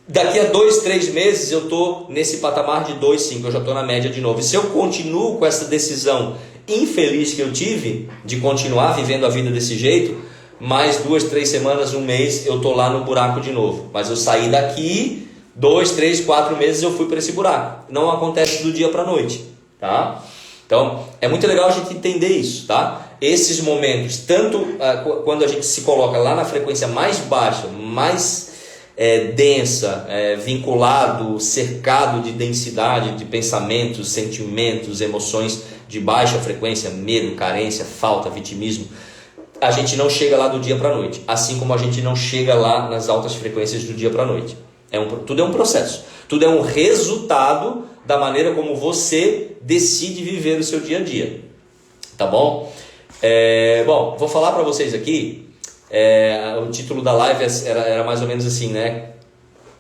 Daqui a 2, 3 meses eu estou nesse patamar de 2, 5, eu já estou na média de novo. E se eu continuo com essa decisão infeliz que eu tive de continuar vivendo a vida desse jeito, mais 2, 3 semanas, um mês, eu estou lá no buraco de novo. Mas eu saí daqui, 2, 3, 4 meses eu fui para esse buraco. Não acontece do dia para a noite, tá? Então, é muito legal a gente entender isso, tá? Esses momentos, tanto quando a gente se coloca lá na frequência mais baixa, mais densa, vinculado, cercado de densidade de pensamentos, sentimentos, emoções de baixa frequência, medo, carência, falta, vitimismo, a gente não chega lá do dia para a noite, assim como a gente não chega lá nas altas frequências do dia para a noite. Tudo é um processo, tudo é um resultado da maneira como você decide viver o seu dia a dia, tá bom? Bom, vou falar para vocês aqui, o título da live era mais ou menos assim, né?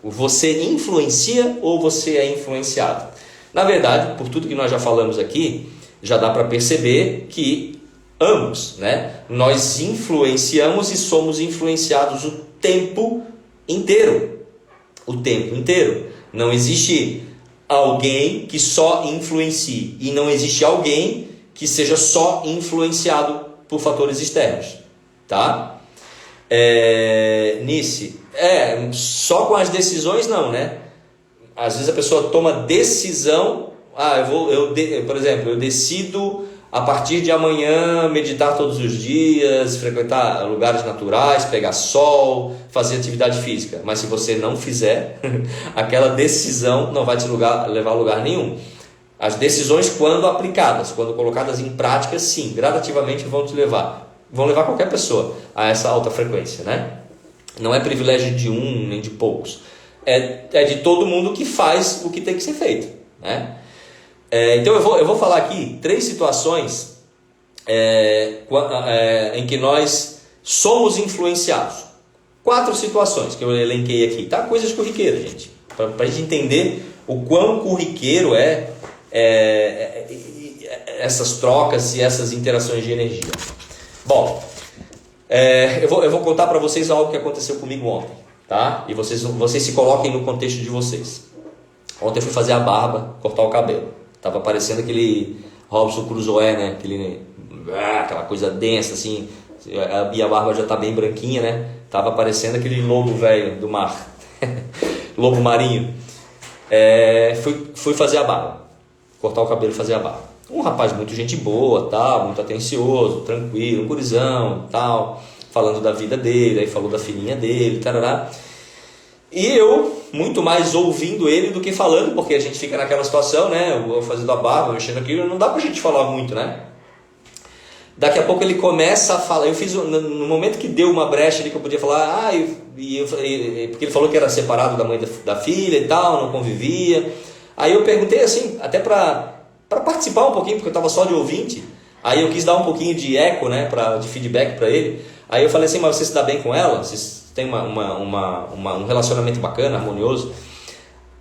Você influencia ou você é influenciado? Na verdade, por tudo que nós já falamos aqui, já dá para perceber que ambos, né? Nós influenciamos e somos influenciados o tempo inteiro. O tempo inteiro. Não existe alguém que só influencie e não existe alguém que seja só influenciado por fatores externos, tá? Nice, só com as decisões não, né? Às vezes a pessoa toma decisão, por exemplo, eu decido a partir de amanhã meditar todos os dias, frequentar lugares naturais, pegar sol, fazer atividade física. Mas se você não fizer, aquela decisão não vai te levar a lugar nenhum. As decisões, quando aplicadas, quando colocadas em prática, sim, gradativamente vão levar qualquer pessoa a essa alta frequência, né? Não é privilégio de um nem de poucos. É de todo mundo que faz o que tem que ser feito, né? Então eu vou falar aqui 3 situações em que nós somos influenciados. 4 situações que eu elenquei aqui, tá? Coisas corriqueiras, gente, para a gente entender o quão corriqueiro essas trocas e essas interações de energia. Bom, eu vou contar para vocês algo que aconteceu comigo ontem, tá? E vocês se coloquem no contexto de vocês. Ontem eu fui fazer a barba, cortar o cabelo. Tava parecendo aquele Robinson Crusoe, né? Aquela coisa densa assim, e a barba já tá bem branquinha, né? Tava parecendo aquele lobo velho do mar, lobo marinho. Fui fazer a barba, cortar o cabelo e fazer a barba. Um rapaz muito gente boa, tal, muito atencioso, tranquilo, um gurizão, tal, falando da vida dele, aí falou da filhinha dele, tarará. E eu, muito mais ouvindo ele do que falando, porque a gente fica naquela situação, né? Eu fazendo a barba, mexendo aqui, não dá pra gente falar muito, né? Daqui a pouco ele começa a falar. Eu fiz no momento que deu uma brecha ali que eu podia falar, porque ele falou que era separado da mãe da filha e tal, não convivia. Aí eu perguntei assim, até para participar um pouquinho, porque eu estava só de ouvinte. Aí eu quis dar um pouquinho de eco, né, de feedback para ele. Aí eu falei assim, mas você se dá bem com ela? Vocês têm um relacionamento bacana, harmonioso?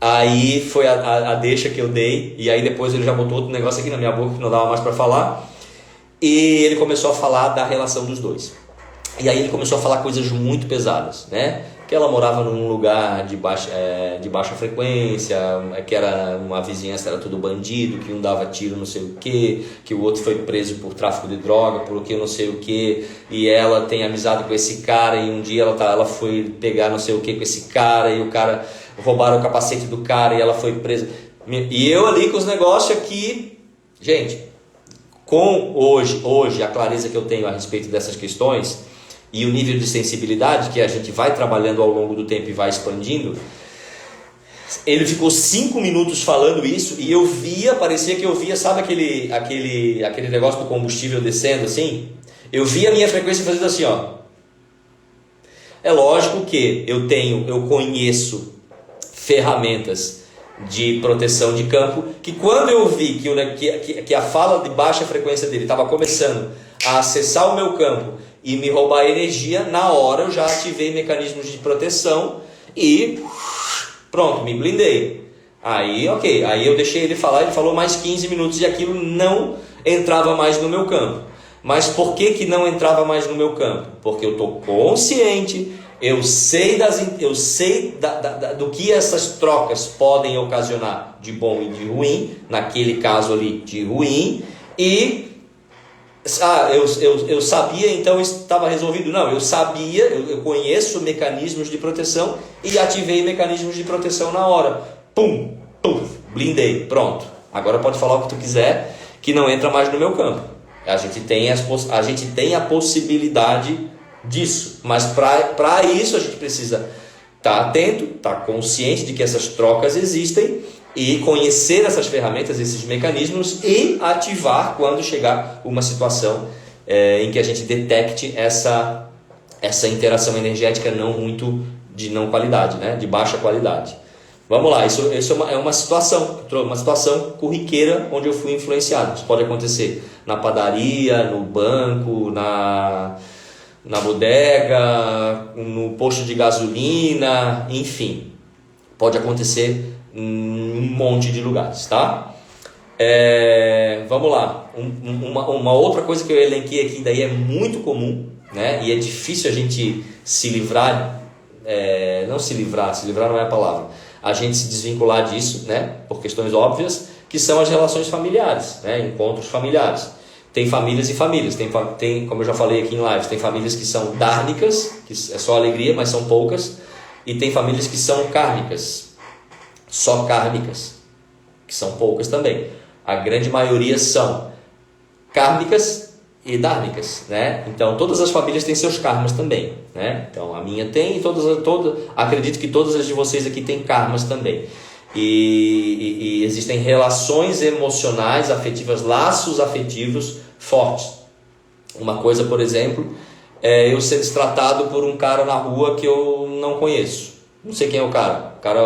Aí foi a deixa que eu dei. E aí depois ele já botou outro negócio aqui na minha boca que não dava mais para falar. E ele começou a falar da relação dos dois. E aí ele começou a falar coisas muito pesadas, né? Que ela morava num lugar de baixa frequência, que era uma vizinhança, era tudo bandido, que um dava tiro não sei o que o outro foi preso por tráfico de droga, por que não sei o que, e ela tem amizade com esse cara, e um dia ela foi pegar não sei o que com esse cara, e o cara, roubaram o capacete do cara, e ela foi presa. E eu ali com os negócios aqui, gente, com hoje a clareza que eu tenho a respeito dessas questões, e o nível de sensibilidade que a gente vai trabalhando ao longo do tempo e vai expandindo, ele ficou 5 minutos falando isso e parecia que eu via, sabe aquele negócio do combustível descendo assim? Eu via a minha frequência fazendo assim, ó. É lógico que eu conheço ferramentas de proteção de campo, que quando eu vi que a fala de baixa frequência dele estava começando a acessar o meu campo e me roubar energia, na hora eu já ativei mecanismos de proteção e pronto, me blindei. Aí eu deixei ele falar, ele falou mais 15 minutos e aquilo não entrava mais no meu campo. Mas por que não entrava mais no meu campo? Porque eu estou consciente, eu sei do que essas trocas podem ocasionar de bom e de ruim, naquele caso ali de ruim, e eu sabia, então estava resolvido. Não, eu sabia, eu conheço mecanismos de proteção e ativei mecanismos de proteção na hora. Pum, blindei, pronto. Agora pode falar o que tu quiser, que não entra mais no meu campo. A gente tem a possibilidade disso, mas para isso a gente precisa estar atento, estar consciente de que essas trocas existem e conhecer essas ferramentas, esses mecanismos e ativar quando chegar uma situação em que a gente detecte essa interação energética de não qualidade, né? De baixa qualidade. Vamos lá, isso é uma situação corriqueira onde eu fui influenciado. Isso pode acontecer na padaria, no banco, na bodega, no posto de gasolina, enfim. Pode acontecer em um monte de lugares, tá? Vamos lá. Uma outra coisa que eu elenquei aqui daí é muito comum, né? E é difícil a gente se livrar, não se livrar não é a palavra, a gente se desvincular disso, né? Por questões óbvias, que são as relações familiares, né? Encontros familiares. Tem famílias e famílias, tem, como eu já falei aqui em lives, tem famílias que são dármicas, que é só alegria, mas são poucas, e tem famílias que são kármicas, só kármicas, que são poucas também. A grande maioria são kármicas e dármicas, né? Então todas as famílias têm seus karmas também, né? Então a minha tem e acredito que todas as de vocês aqui têm karmas também. E existem relações emocionais, afetivas, laços afetivos fortes. Uma coisa, por exemplo, é eu ser destratado por um cara na rua que eu não conheço. Não sei quem é o cara. O cara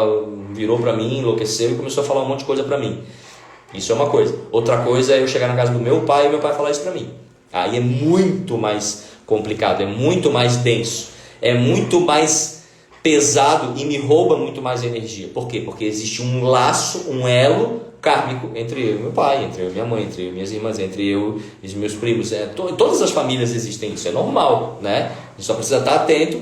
virou pra mim, enlouqueceu e começou a falar um monte de coisa pra mim. Isso é uma coisa. Outra coisa é eu chegar na casa do meu pai e meu pai falar isso pra mim. Aí é muito mais complicado, é muito mais denso, é muito mais pesado e me rouba muito mais energia. Por quê? Porque existe um laço, um elo kármico entre eu e meu pai, entre eu e minha mãe, entre eu e minhas irmãs, entre eu e os meus primos. Todas as famílias existem isso, é normal, né? A gente só precisa estar atento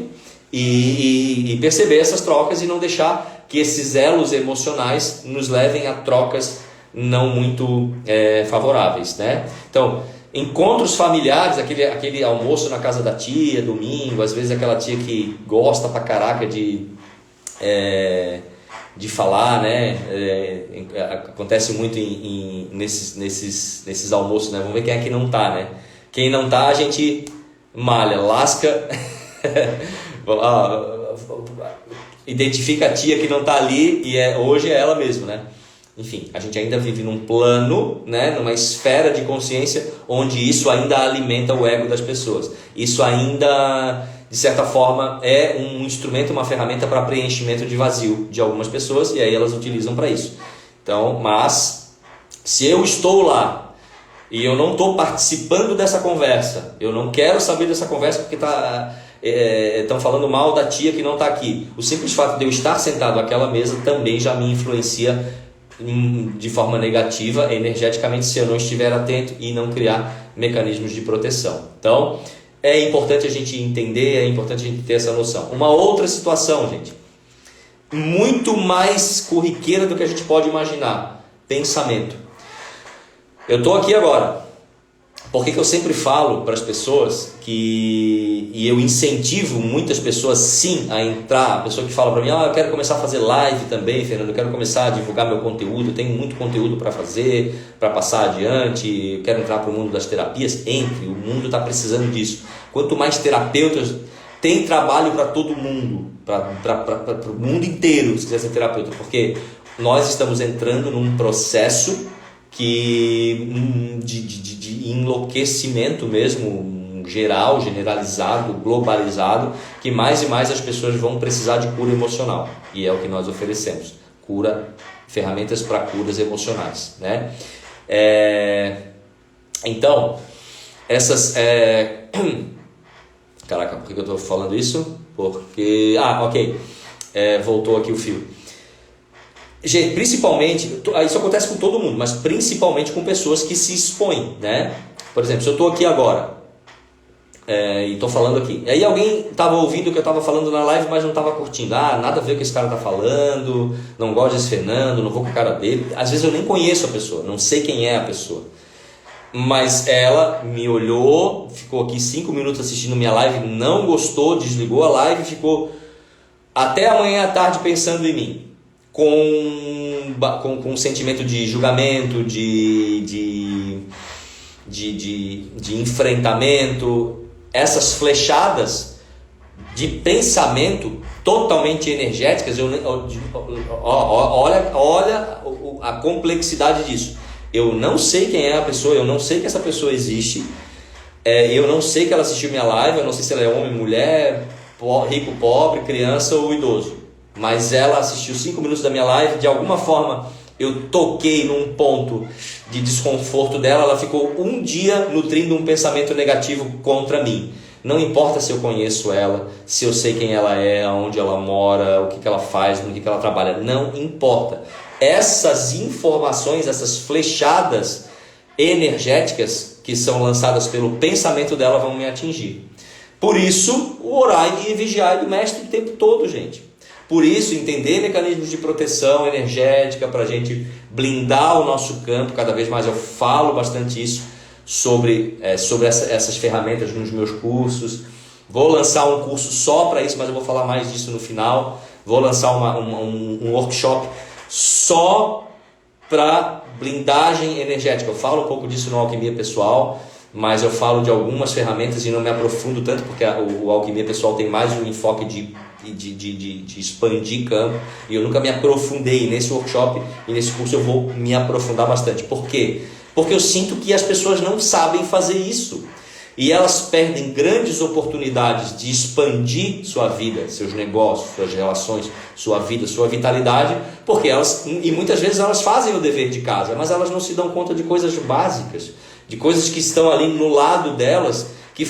e perceber essas trocas e não deixar que esses elos emocionais nos levem a trocas não muito favoráveis, né? Então, encontros familiares, aquele almoço na casa da tia, domingo, às vezes aquela tia que gosta pra caraca de falar, né? Acontece muito nesses almoços, né? Vamos ver quem é que não tá, né? Quem não tá, a gente malha, lasca, identifica a tia que não tá ali e hoje é ela mesmo, né? enfim, a gente ainda vive num plano, né, numa esfera de consciência onde isso ainda alimenta o ego das pessoas. Isso ainda, de certa forma, é um instrumento, uma ferramenta para preenchimento de vazio de algumas pessoas, e aí elas utilizam para isso. Então, mas se eu estou lá e eu não estou participando dessa conversa, eu não quero saber dessa conversa porque estão falando mal da tia que não está aqui. O simples fato de eu estar sentado àquela mesa também já me influencia de forma negativa, energeticamente, se eu não estiver atento e não criar mecanismos de proteção. Então, é importante a gente entender, é importante a gente ter essa noção. Uma outra situação, gente, muito mais corriqueira do que a gente pode imaginar: pensamento. Eu estou aqui agora. Por que eu sempre falo para as pessoas e eu incentivo muitas pessoas sim a entrar? A pessoa que fala para mim, eu quero começar a fazer live também, Fernando, eu quero começar a divulgar meu conteúdo, eu tenho muito conteúdo para fazer, para passar adiante, eu quero entrar para o mundo das terapias. Entre, o mundo está precisando disso. Quanto mais terapeutas, tem trabalho para todo mundo, para o mundo inteiro, se quiser ser terapeuta, porque nós estamos entrando num processo de enlouquecimento mesmo, geral, generalizado, globalizado, que mais e mais as pessoas vão precisar de cura emocional, e é o que nós oferecemos, ferramentas para curas emocionais, né? Então, essas... Caraca, por que eu estou falando isso? Porque... ok, voltou aqui o fio. Gente, principalmente, isso acontece com todo mundo, mas principalmente com pessoas que se expõem, né? Por exemplo, se eu estou aqui agora e estou falando aqui, aí alguém estava ouvindo o que eu estava falando na live, mas não estava curtindo. Nada a ver com o que esse cara está falando, não gosto desse Fernando, não vou com a cara dele. Às vezes eu nem conheço a pessoa, não sei quem é a pessoa. Mas ela me olhou, ficou aqui 5 minutos assistindo minha live, não gostou, desligou a live e ficou até amanhã à tarde pensando em mim. Com um sentimento de julgamento, de enfrentamento, essas flechadas de pensamento totalmente energéticas. Olha a complexidade disso. Eu não sei quem é a pessoa, eu não sei que essa pessoa existe, eu não sei que ela assistiu minha live, eu não sei se ela é homem, mulher, rico, pobre, criança ou idoso. Mas ela assistiu 5 minutos da minha live, de alguma forma eu toquei num ponto de desconforto dela, ela ficou um dia nutrindo um pensamento negativo contra mim. Não importa se eu conheço ela, se eu sei quem ela é, onde ela mora, o que ela faz, no que ela trabalha, não importa. Essas informações, essas flechadas energéticas que são lançadas pelo pensamento dela vão me atingir. Por isso, o orar e vigiar do mestre o tempo todo, gente. Por isso, entender mecanismos de proteção energética para a gente blindar o nosso campo. Cada vez mais eu falo bastante isso sobre essas ferramentas nos meus cursos. Vou lançar um curso só para isso, mas eu vou falar mais disso no final. Vou lançar um workshop só para blindagem energética. Eu falo um pouco disso no Alquimia Pessoal, mas eu falo de algumas ferramentas e não me aprofundo tanto, porque o Alquimia Pessoal tem mais um enfoque de expandir campo, e eu nunca me aprofundei. Nesse workshop e nesse curso eu vou me aprofundar bastante. Por quê? Porque eu sinto que as pessoas não sabem fazer isso, e elas perdem grandes oportunidades de expandir sua vida, seus negócios, suas relações, sua vida, sua vitalidade, porque e muitas vezes elas fazem o dever de casa, mas elas não se dão conta de coisas básicas, de coisas que estão ali no lado delas, que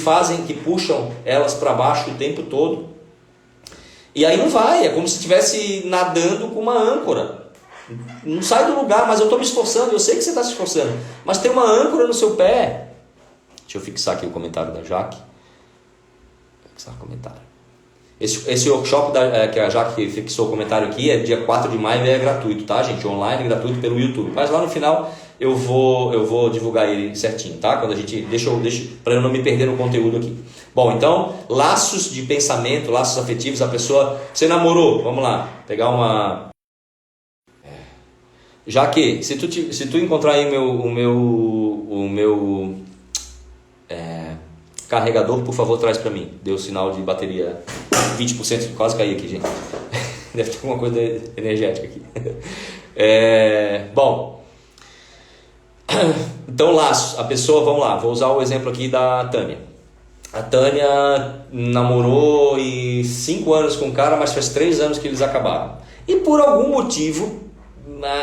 puxam elas para baixo o tempo todo. E aí não vai, é como se estivesse nadando com uma âncora. Não sai do lugar, mas eu estou me esforçando, eu sei que você está se esforçando, mas tem uma âncora no seu pé. Deixa eu fixar aqui o comentário da Jaque. Fixar o comentário. Esse workshop que a Jaque fixou o comentário aqui é dia 4 de maio e é gratuito, tá, gente? Online, gratuito pelo YouTube. Mas lá no final eu vou divulgar ele certinho, tá? Quando a gente deixa para eu não me perder no conteúdo aqui. Bom, então, laços de pensamento, laços afetivos. A pessoa, você namorou, vamos lá, pegar uma... Já que, se tu encontrar aí o meu carregador, por favor, traz para mim. Deu sinal de bateria 20%, quase caí aqui, gente. Deve ter alguma coisa energética aqui. Bom, então laços, a pessoa, vamos lá, vou usar o exemplo aqui da Tânia. A Tânia namorou 5 anos com o cara, mas faz 3 anos que eles acabaram. E por algum motivo,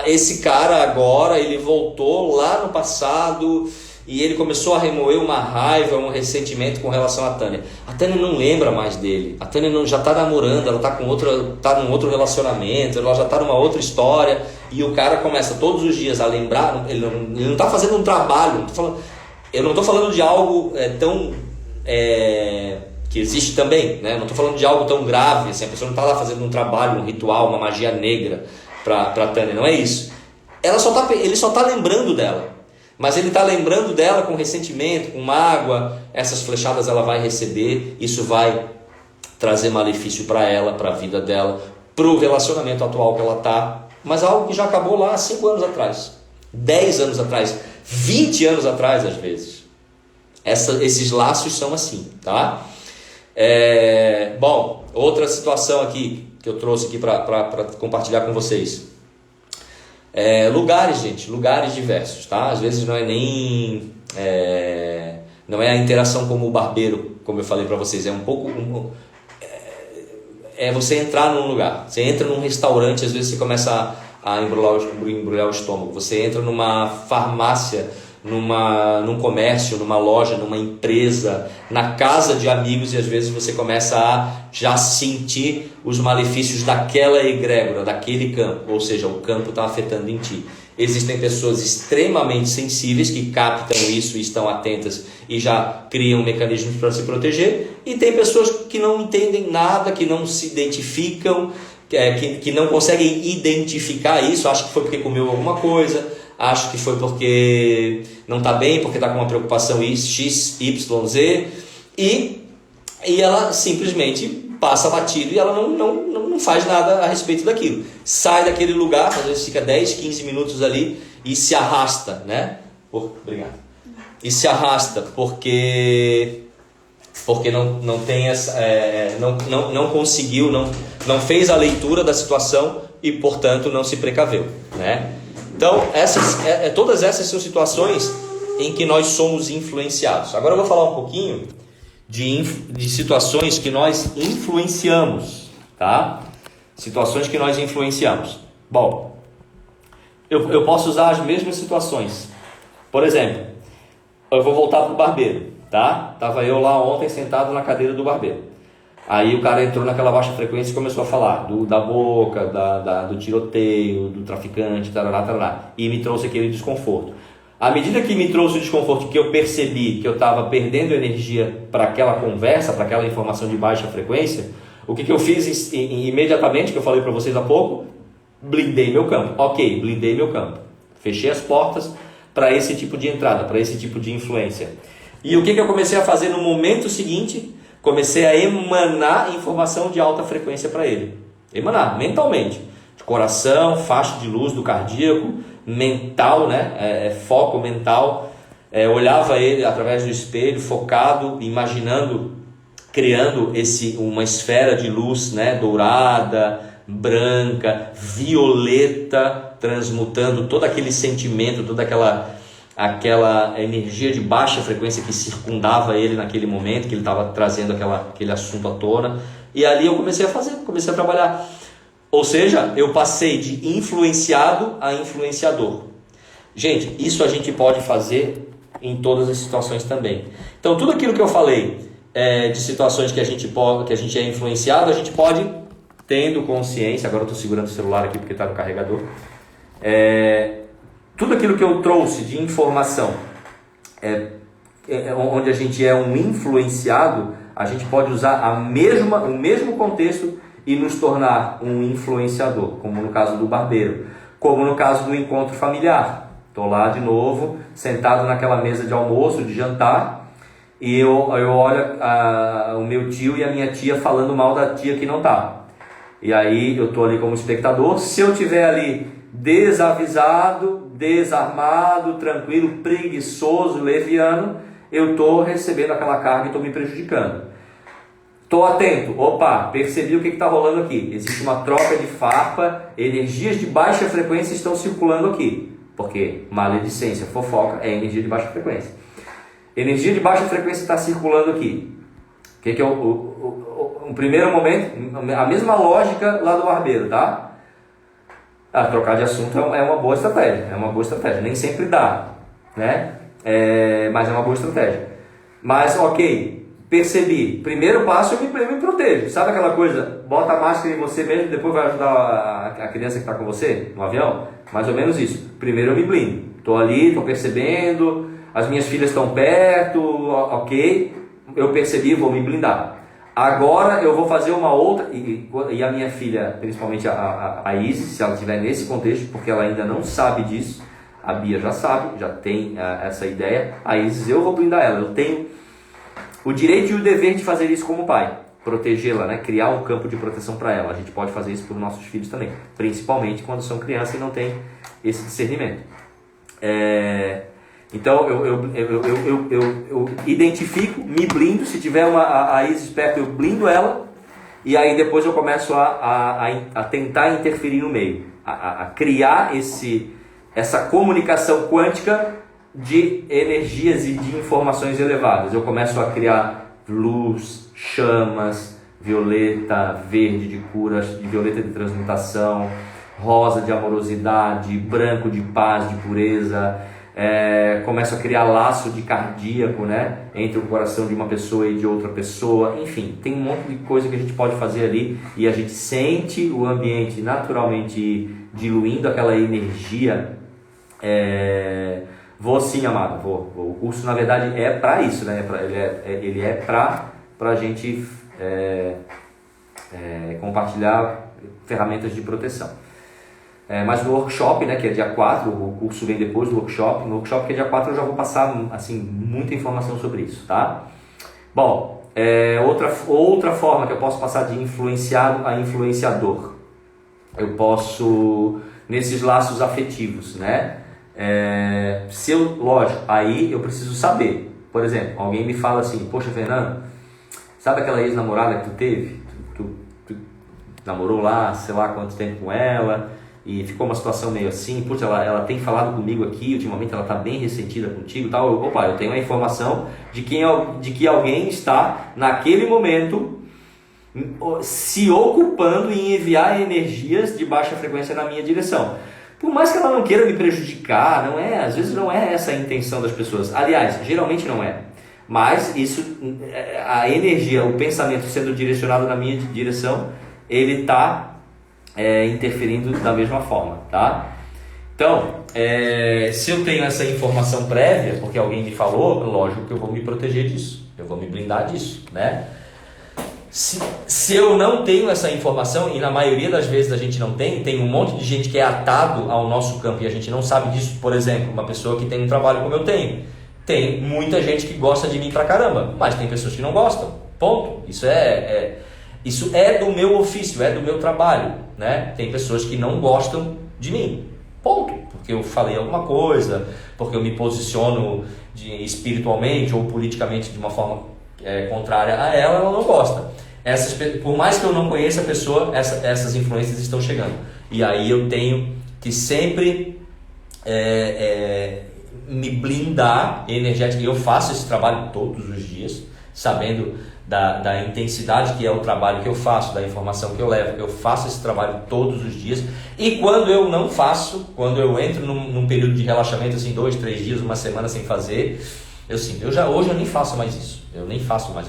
esse cara agora, ele voltou lá no passado e ele começou a remover uma raiva, um ressentimento com relação à Tânia. A Tânia não lembra mais dele. A Tânia já está namorando, ela está num outro relacionamento, ela já está numa outra história. E o cara começa todos os dias a lembrar. Ele não está fazendo um trabalho. Eu não estou falando de algo que existe também, né? Não estou falando de algo tão grave. Assim, a pessoa não está lá fazendo um trabalho, um ritual, uma magia negra para a Tânia. Não é isso. Ele só está lembrando dela. Mas ele está lembrando dela com ressentimento, com mágoa. Essas flechadas ela vai receber. Isso vai trazer malefício para ela, para a vida dela, para o relacionamento atual que ela está. Mas algo que já acabou lá há 5 anos atrás, 10 anos atrás, 20 anos atrás às vezes. Esses laços são assim, tá? Bom, outra situação aqui que eu trouxe aqui para compartilhar com vocês. Lugares, gente, lugares diversos, tá? Às vezes não é nem não é a interação como o barbeiro, como eu falei para vocês, é um pouco você entrar num lugar. Você entra num restaurante, às vezes você começa a embrulhar o estômago. Você entra numa farmácia, num comércio, numa loja, numa empresa, na casa de amigos, e às vezes você começa a já sentir os malefícios daquela egrégora, daquele campo, ou seja, o campo está afetando em ti. Existem pessoas extremamente sensíveis que captam isso e estão atentas e já criam mecanismos para se proteger, e tem pessoas que não entendem nada, que não se identificam, que não conseguem identificar isso, acham que foi porque comeu alguma coisa, acho que foi porque não está bem, porque está com uma preocupação X, Y, Z, e ela simplesmente passa batido e ela não faz nada a respeito daquilo. Sai daquele lugar, às vezes fica 10, 15 minutos ali e se arrasta, né? Obrigado. E se arrasta porque não tem não conseguiu, não fez a leitura da situação e, portanto, não se precaveu, né? Então, todas essas são situações em que nós somos influenciados. Agora eu vou falar um pouquinho de situações que nós influenciamos, tá? Situações que nós influenciamos. Bom, eu posso usar as mesmas situações. Por exemplo, eu vou voltar para o barbeiro, tá? Tava eu lá ontem sentado na cadeira do barbeiro. Aí o cara entrou naquela baixa frequência e começou a falar da boca, do tiroteio, do traficante, tarará, e me trouxe aquele desconforto. À medida que me trouxe o desconforto, que eu percebi que eu estava perdendo energia para aquela conversa, para aquela informação de baixa frequência, o que eu fiz imediatamente, que eu falei para vocês há pouco? Blindei meu campo. Ok, blindei meu campo. Fechei as portas para esse tipo de entrada, para esse tipo de influência. E o que eu comecei a fazer no momento seguinte? Comecei a emanar informação de alta frequência para ele. Emanar, mentalmente. De coração, faixa de luz do cardíaco, mental, né? Foco mental. Olhava ele através do espelho, focado, imaginando, criando uma esfera de luz, né? Dourada, branca, violeta, transmutando todo aquele sentimento, toda aquela energia de baixa frequência que circundava ele naquele momento, que ele estava trazendo aquele assunto à tona. E ali eu comecei a trabalhar. Ou seja, eu passei de influenciado a influenciador. Gente, isso a gente pode fazer em todas as situações também. Então, tudo aquilo que eu falei de situações que a gente é influenciado, a gente pode, tendo consciência. Agora eu estou segurando o celular aqui porque está no carregador. Tudo aquilo que eu trouxe de informação, onde a gente é um influenciado, a gente pode usar o mesmo contexto e nos tornar um influenciador, como no caso do barbeiro, como no caso do encontro familiar. Estou lá de novo, sentado naquela mesa de almoço, de jantar, e eu olho o meu tio e a minha tia falando mal da tia que não está. E aí eu estou ali como espectador. Se eu estiver ali desavisado, desarmado, tranquilo, preguiçoso, leviano, eu estou recebendo aquela carga e estou me prejudicando. Tô atento, opa, percebi o que está rolando aqui. Existe uma troca de farpa, energias de baixa frequência estão circulando aqui. Porque maledicência, fofoca é energia de baixa frequência. Energia de baixa frequência está circulando aqui. O que é o primeiro momento? A mesma lógica lá do barbeiro, tá? Trocar de assunto é uma boa estratégia. Nem sempre dá, né? Mas é uma boa estratégia. Mas, ok. Percebi. Primeiro passo, eu me protejo. Sabe aquela coisa? Bota a máscara em você mesmo e depois vai ajudar a criança que está com você no avião? Mais ou menos isso. Primeiro eu me blindo. Estou ali, estou percebendo. As minhas filhas estão perto. Ok. Eu percebi, vou me blindar. Agora eu vou fazer uma outra. E a minha filha, principalmente a Isis, se ela estiver nesse contexto, porque ela ainda não sabe disso. A Bia já sabe, já tem essa ideia. A Isis, eu vou blindar ela. Eu tenho o direito e o dever de fazer isso como pai, protegê-la, né? Criar um campo de proteção para ela. A gente pode fazer isso para os nossos filhos também, principalmente quando são crianças e não têm esse discernimento. Então eu identifico, me blindo. Se tiver a Isis perto, eu blindo ela, e aí depois eu começo a tentar interferir no meio, a criar essa comunicação quântica de energias e de informações elevadas. Eu começo a criar luz, chamas, violeta, verde de curas, de violeta de transmutação, rosa de amorosidade, branco de paz, de pureza. Começo a criar laço de cardíaco, né, entre o coração de uma pessoa e de outra pessoa. Enfim, tem um monte de coisa que a gente pode fazer ali, e a gente sente o ambiente naturalmente diluindo aquela energia. Vou sim, amado, vou. O curso, na verdade, é para isso, né? Ele é para a gente compartilhar ferramentas de proteção. Mas no workshop, né, que é dia 4, o curso vem depois do workshop. No workshop, que é dia 4, eu já vou passar assim, muita informação sobre isso, tá? Bom, outra forma que eu posso passar de influenciado a influenciador. Eu posso, nesses laços afetivos, né? Lógico, aí eu preciso saber. Por exemplo, alguém me fala assim: poxa, Fernando, sabe aquela ex-namorada que tu teve? Tu namorou lá, sei lá quanto tempo com ela, e ficou uma situação meio assim, puxa, ela tem falado comigo aqui, ultimamente ela está bem ressentida contigo e tal. Eu tenho a informação de que alguém está, naquele momento, se ocupando em enviar energias de baixa frequência na minha direção. Por mais que ela não queira me prejudicar, às vezes não é essa a intenção das pessoas. Aliás, geralmente não é. Mas a energia, o pensamento sendo direcionado na minha direção, ele está interferindo da mesma forma, tá? Então, se eu tenho essa informação prévia, porque alguém me falou, lógico que eu vou me proteger disso, eu vou me blindar disso, né? Se eu não tenho essa informação, e na maioria das vezes a gente não tem um monte de gente que é atado ao nosso campo e a gente não sabe disso. Por exemplo, uma pessoa que tem um trabalho como eu tenho, tem muita gente que gosta de mim pra caramba, mas tem pessoas que não gostam, ponto. Isso é do meu ofício, é do meu trabalho, né? Tem pessoas que não gostam de mim, ponto, porque eu falei alguma coisa, porque eu me posiciono espiritualmente ou politicamente de uma forma contrária a ela não gosta. Por mais que eu não conheça a pessoa, essas influências estão chegando. E aí eu tenho que sempre me blindar energeticamente. Eu faço esse trabalho todos os dias, sabendo da intensidade que é o trabalho que eu faço, da informação que eu levo. Eu faço esse trabalho todos os dias. E quando eu não faço, quando eu entro num período de relaxamento, assim, 2, 3 dias, uma semana sem fazer, hoje eu nem faço mais isso. Eu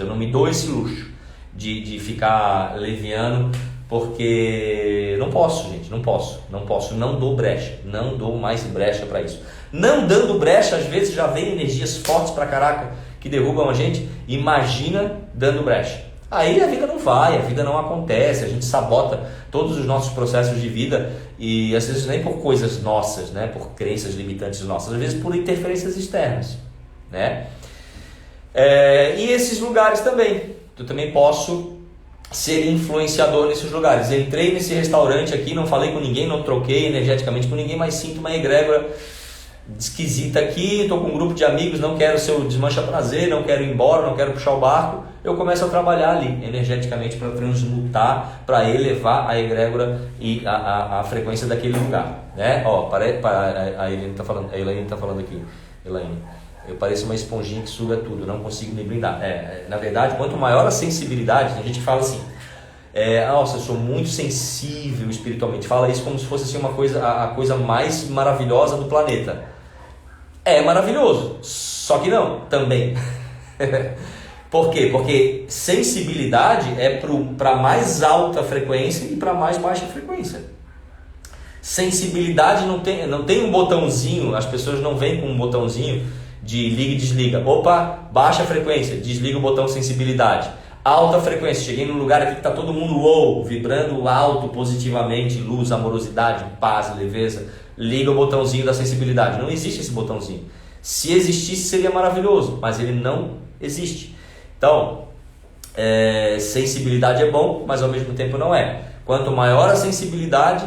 não me dou esse luxo de ficar leviano, porque não posso, gente, não posso, não dou brecha, não dou mais brecha para isso. Não dando brecha, às vezes já vem energias fortes pra caraca que derrubam a gente. Imagina dando brecha. Aí a vida não vai, a vida não acontece, a gente sabota todos os nossos processos de vida, e às vezes nem por coisas nossas, né, por crenças limitantes nossas, às vezes por interferências externas, né? E esses lugares também, eu também posso ser influenciador nesses lugares. Entrei nesse restaurante aqui, não falei com ninguém, não troquei energeticamente com ninguém, mas sinto uma egrégora esquisita aqui, estou com um grupo de amigos, não quero ser o desmancha prazer, não quero ir embora, não quero puxar o barco, eu começo a trabalhar ali energeticamente para transmutar, para elevar a egrégora e a frequência daquele lugar, né? Ó, a Elaine está falando aqui, Elaine, eu pareço uma esponjinha que suga tudo, não consigo me blindar. Na verdade, quanto maior a sensibilidade, a gente fala assim, nossa, eu sou muito sensível espiritualmente, fala isso como se fosse assim, a coisa mais maravilhosa do planeta. É maravilhoso, só que não, também. Por quê? Porque sensibilidade é para mais alta frequência e para mais baixa frequência. Sensibilidade não tem um botãozinho, as pessoas não vêm com um botãozinho de liga e desliga. Opa, baixa frequência, desliga o botão sensibilidade. Alta frequência, cheguei num lugar aqui que está todo mundo vibrando alto, positivamente, luz, amorosidade, paz, leveza. Liga o botãozinho da sensibilidade. Não existe esse botãozinho. Se existisse seria maravilhoso, mas ele não existe. Então, sensibilidade é bom, mas ao mesmo tempo não é. Quanto maior a sensibilidade,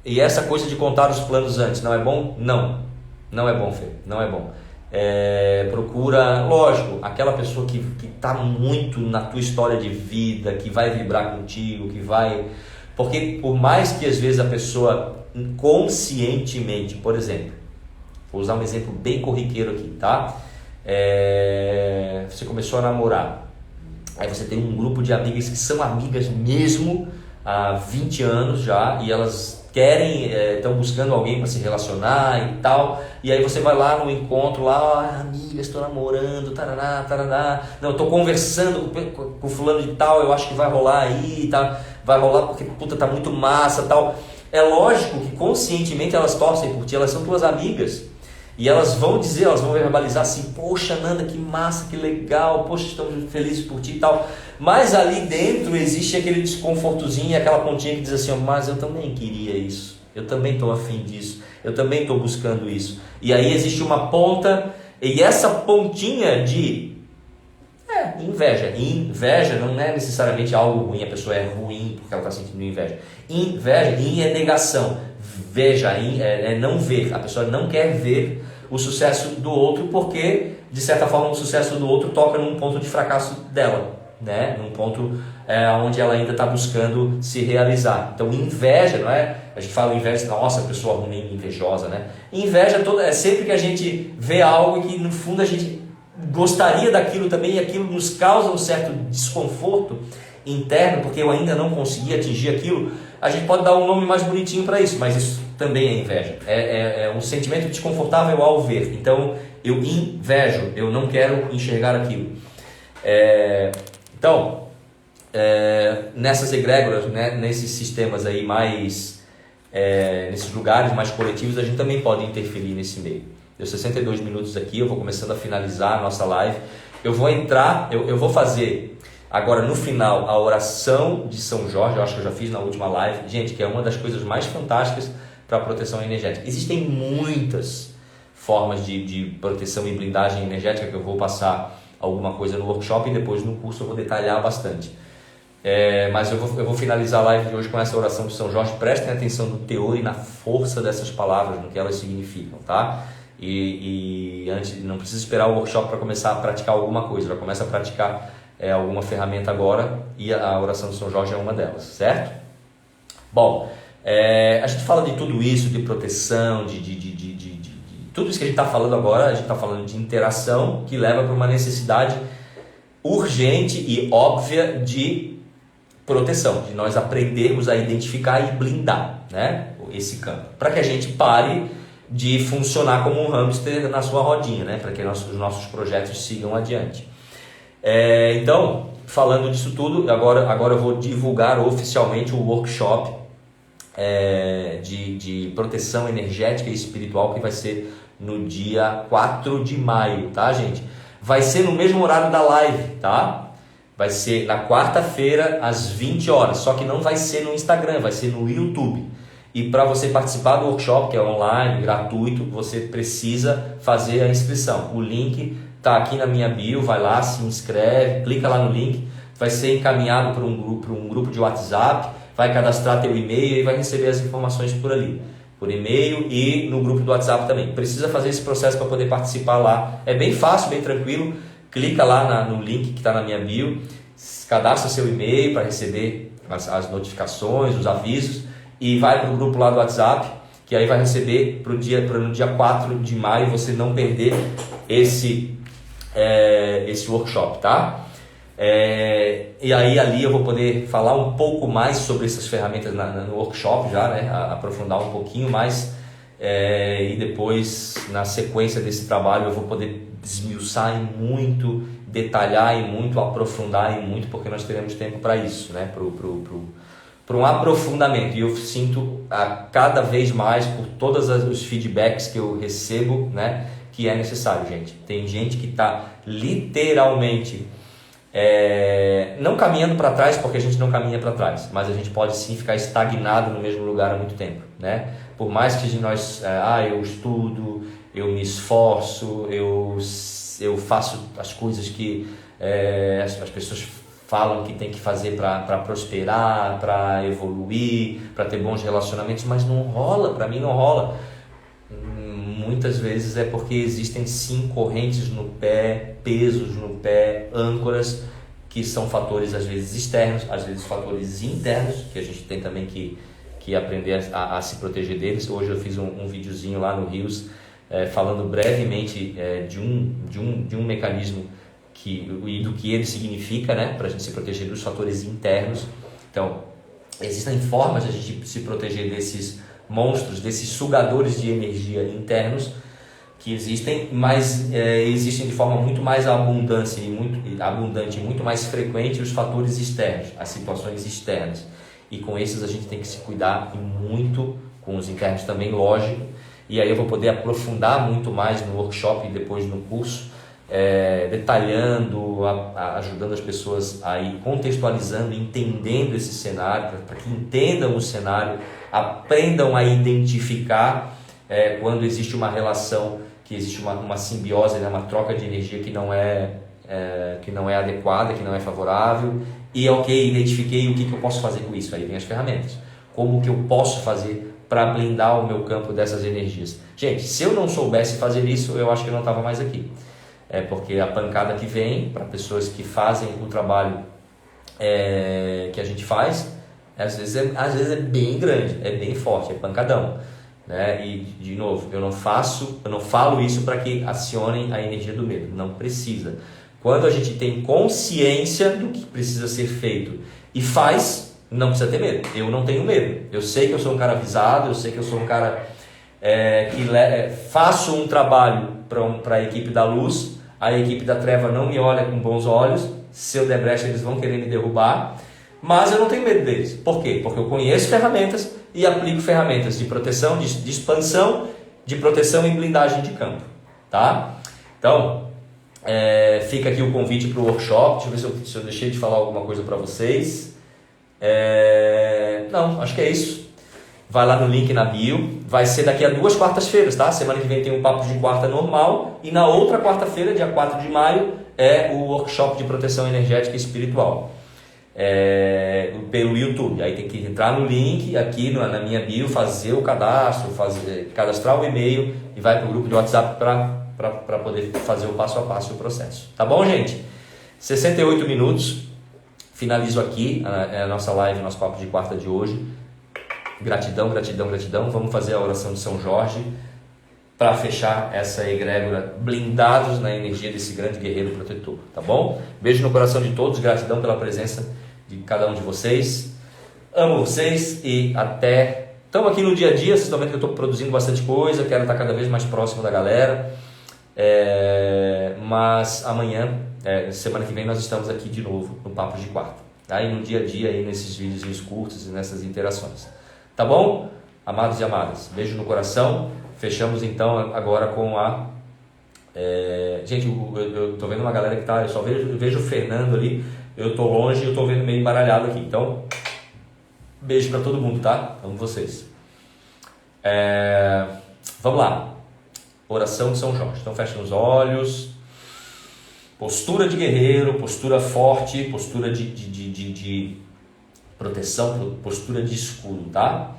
e essa coisa de contar os planos antes, não é bom? Não é bom, Fê, não é bom. Procura, lógico, aquela pessoa que está muito na tua história de vida, que vai vibrar contigo, que vai... Porque por mais que às vezes a pessoa conscientemente, por exemplo, vou usar um exemplo bem corriqueiro aqui, tá? Você começou a namorar, aí você tem um grupo de amigas que são amigas mesmo há 20 anos já, e elas estão buscando alguém para se relacionar e tal, e aí você vai lá no encontro, lá, amiga, estou namorando, tarará, tarará, não, estou conversando com fulano de tal, eu acho que vai rolar aí, tá? Vai rolar porque, puta, tá muito massa, tal. É lógico que conscientemente elas torcem por ti, elas são tuas amigas, e elas vão dizer, elas vão verbalizar assim, poxa, Nanda, que massa, que legal, poxa, estamos felizes por ti e tal. Mas ali dentro existe aquele desconfortozinho, aquela pontinha que diz assim, mas eu também queria isso, eu também estou afim disso, eu também estou buscando isso. E aí existe uma ponta, e essa pontinha de inveja. Inveja não é necessariamente algo ruim, a pessoa é ruim porque ela está sentindo inveja. Inveja, é negação. Veja, é não ver, a pessoa não quer ver o sucesso do outro porque, de certa forma, o sucesso do outro toca num ponto de fracasso dela, né? Num ponto onde ela ainda está buscando se realizar. Então, inveja, não é? A gente fala inveja, nossa, pessoa ruim, invejosa, né? Inveja é sempre que a gente vê algo e que, no fundo, a gente gostaria daquilo também e aquilo nos causa um certo desconforto interno, porque eu ainda não consegui atingir aquilo. A gente pode dar um nome mais bonitinho para isso, mas isso também é inveja. É um sentimento desconfortável ao ver. Então, eu invejo, eu não quero enxergar aquilo. Então, nessas egrégoras, né, nesses sistemas aí mais, nesses lugares mais coletivos, a gente também pode interferir nesse meio. Deu 62 minutos aqui, eu vou começando a finalizar a nossa live. Eu vou fazer agora no final a oração de São Jorge, eu acho que eu já fiz na última live, gente, que é uma das coisas mais fantásticas para a proteção energética. Existem muitas formas de proteção e blindagem energética que eu vou passar alguma coisa no workshop e depois no curso eu vou detalhar bastante. Mas eu vou finalizar a live de hoje com essa oração de São Jorge. Prestem atenção no teor e na força dessas palavras, no que elas significam, tá? E antes, não precisa esperar o workshop para começar a praticar alguma coisa, já começa a praticar alguma ferramenta agora, e a oração de São Jorge é uma delas, certo? Bom, a gente fala de tudo isso, de proteção, de tudo isso que a gente está falando agora, a gente está falando de interação que leva para uma necessidade urgente e óbvia de proteção, de nós aprendermos a identificar e blindar, né, esse campo, para que a gente pare de funcionar como um hamster na sua rodinha, né, para que os nossos projetos sigam adiante. Então, falando disso tudo, agora eu vou divulgar oficialmente o workshop de proteção energética e espiritual, que vai ser no dia 4 de maio, tá, gente? Vai ser no mesmo horário da live, tá? Vai ser na quarta-feira às 20 horas, só que não vai ser no Instagram, vai ser no YouTube. E para você participar do workshop, que é online, gratuito, você precisa fazer a inscrição. O link está aqui na minha bio, vai lá, se inscreve, clica lá no link, vai ser encaminhado para um grupo de WhatsApp, vai cadastrar teu e-mail e vai receber as informações por ali. por e-mail e no grupo do WhatsApp também. Precisa fazer esse processo para poder participar lá. É bem fácil, bem tranquilo. Clica lá no link que está na minha bio, cadastra seu e-mail para receber as notificações, os avisos e vai para o grupo lá do WhatsApp, que aí vai receber no dia 4 de maio você não perder esse workshop, tá? E aí ali eu vou poder falar um pouco mais sobre essas ferramentas no workshop já, né? Aprofundar um pouquinho mais e depois na sequência desse trabalho eu vou poder desmiuçar e muito, detalhar e muito, aprofundar e muito, porque nós teremos tempo para isso, né? Para um aprofundamento. E eu sinto cada vez mais por todos os feedbacks que eu recebo, né? Que é necessário, gente. Tem gente que está literalmente não caminhando para trás, porque a gente não caminha para trás, mas a gente pode sim ficar estagnado no mesmo lugar há muito tempo, né? Por mais que nós, eu estudo, eu me esforço, eu faço as coisas que as pessoas falam que tem que fazer para prosperar, para evoluir, para ter bons relacionamentos, mas não rola, para mim não rola. Muitas vezes é porque existem sim correntes no pé, pesos no pé, âncoras, que são fatores às vezes externos, às vezes fatores internos, que a gente tem também que aprender a se proteger deles. Hoje eu fiz um videozinho lá no Rios, falando brevemente de um mecanismo e do que ele significa, né, para a gente se proteger dos fatores internos. Então, existem formas de a gente se proteger desses monstros, desses sugadores de energia internos que existem, mas existem de forma muito mais abundante e muito mais frequente os fatores externos, as situações externas. E com esses a gente tem que se cuidar e muito, com os internos também, lógico. E aí eu vou poder aprofundar muito mais no workshop e depois no curso, detalhando, ajudando as pessoas a ir contextualizando, entendendo esse cenário, para que entendam o cenário, aprendam a identificar quando existe uma relação, que existe uma simbiose, né, uma troca de energia que não é adequada, que não é favorável. E identifiquei o que eu posso fazer com isso. Aí vem as ferramentas. Como que eu posso fazer para blindar o meu campo dessas energias? Gente, se eu não soubesse fazer isso, eu acho que eu não estava mais aqui. Porque a pancada que vem para pessoas que fazem o trabalho que a gente faz, às vezes é bem grande, é bem forte, é pancadão, né? E de novo, eu não falo isso para que acionem a energia do medo, não precisa. Quando a gente tem consciência do que precisa ser feito e faz, não precisa ter medo. Eu não tenho medo. Eu sei que eu sou um cara avisado, eu sei que eu sou um cara faço um trabalho para a equipe da luz, a equipe da treva não me olha com bons olhos, se eu der brecha eles vão querer me derrubar, mas eu não tenho medo deles. Por quê? Porque eu conheço ferramentas e aplico ferramentas de proteção, de expansão, de proteção e blindagem de campo, tá? Então, fica aqui o convite para o workshop. Deixa eu ver se eu deixei de falar alguma coisa para vocês. Não, acho que é isso. Vai lá no link na bio. Vai ser daqui a 2 quartas-feiras, tá? Semana que vem tem um papo de quarta normal. E na outra quarta-feira, dia 4 de maio, é o workshop de proteção energética e espiritual. Pelo YouTube. Aí tem que entrar no link aqui na minha bio, fazer o cadastro, cadastrar o e-mail e vai para o grupo de WhatsApp para poder fazer o passo a passo o processo. Tá bom, gente? 68 minutos. Finalizo aqui a nossa live, nosso papo de quarta de hoje. Gratidão, gratidão, gratidão. Vamos fazer a oração de São Jorge para fechar essa egrégora, blindados na energia desse grande guerreiro protetor, tá bom? Beijo no coração de todos, gratidão pela presença de cada um de vocês. Amo vocês e até... Estamos aqui no dia a dia, vocês estão vendo que eu estou produzindo bastante coisa, quero estar cada vez mais próximo da galera. Mas amanhã, semana que vem, nós estamos aqui de novo no Papo de Quarta, tá? E no dia a dia, aí, nesses vídeos curtos e nessas interações. Tá bom? Amados e amadas, beijo no coração. Fechamos então agora com a... gente, eu tô vendo uma galera que tá... Eu só vejo o Fernando ali. Eu tô longe e eu tô vendo meio embaralhado aqui. Então, beijo pra todo mundo, tá? Amo vocês. Vamos lá. Oração de São Jorge. Então fechem os olhos. Postura de guerreiro, postura forte, postura de proteção, postura de escudo, tá?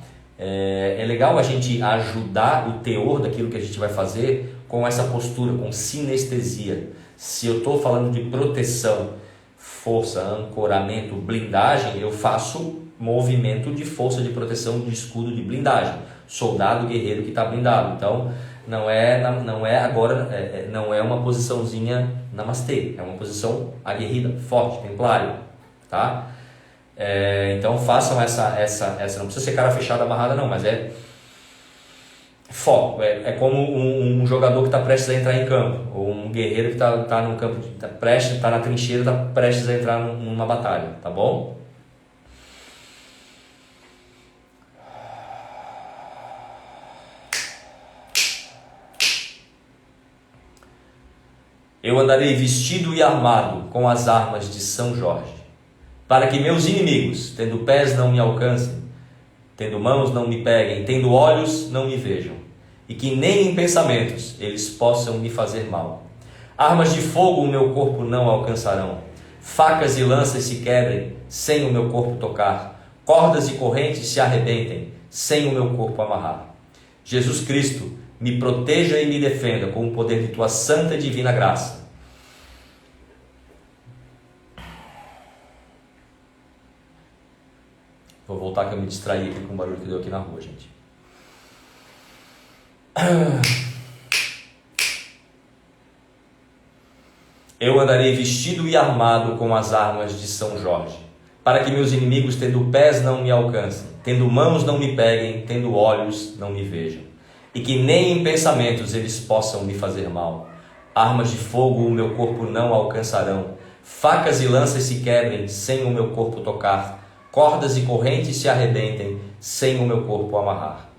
É legal a gente ajudar o teor daquilo que a gente vai fazer com essa postura, com sinestesia. Se eu estou falando de proteção, força, ancoramento, blindagem, eu faço movimento de força de proteção, de escudo, de blindagem. Soldado guerreiro que está blindado. Então, não é uma posiçãozinha namastê, é uma posição aguerrida, forte, templário, tá? Então façam essa, não precisa ser cara fechada, amarrada não, mas é foco, é como um jogador que está prestes a entrar em campo, ou um guerreiro que está no campo, está na trincheira, está prestes a entrar numa batalha, tá bom? Eu andarei vestido e armado com as armas de São Jorge, para que meus inimigos, tendo pés, não me alcancem, tendo mãos, não me peguem, tendo olhos, não me vejam, e que nem em pensamentos eles possam me fazer mal. Armas de fogo o meu corpo não alcançarão, facas e lanças se quebrem, sem o meu corpo tocar, cordas e correntes se arrebentem, sem o meu corpo amarrar. Jesus Cristo, me proteja e me defenda com o poder de tua santa e divina graça. Vou voltar que eu me distraí aqui com o barulho que deu aqui na rua, gente. Eu andarei vestido e armado com as armas de São Jorge, para que meus inimigos, tendo pés, não me alcancem, tendo mãos, não me peguem, tendo olhos, não me vejam, e que nem em pensamentos eles possam me fazer mal. Armas de fogo o meu corpo não alcançarão, facas e lanças se quebrem, sem o meu corpo tocar, cordas e correntes se arrebentem, sem o meu corpo amarrar.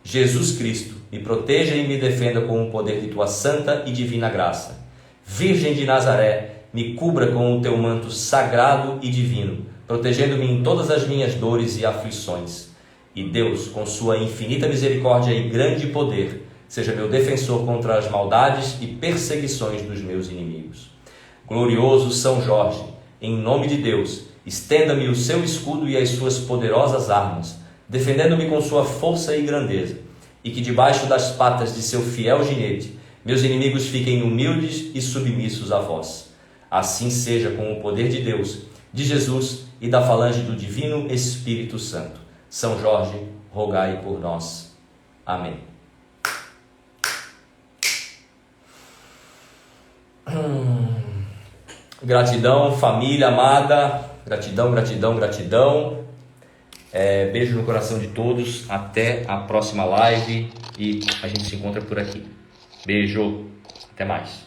Jesus Cristo, me proteja e me defenda com o poder de tua santa e divina graça. Virgem de Nazaré, me cubra com o teu manto sagrado e divino, protegendo-me em todas as minhas dores e aflições. E Deus, com sua infinita misericórdia e grande poder, seja meu defensor contra as maldades e perseguições dos meus inimigos. Glorioso São Jorge, em nome de Deus, estenda-me o seu escudo e as suas poderosas armas, defendendo-me com sua força e grandeza, e que debaixo das patas de seu fiel ginete, meus inimigos fiquem humildes e submissos a vós. Assim seja com o poder de Deus, de Jesus e da falange do Divino Espírito Santo. São Jorge, rogai por nós. Amém. Gratidão, família amada. Gratidão, gratidão, gratidão. Beijo no coração de todos. Até a próxima live e a gente se encontra por aqui. Beijo. Até mais.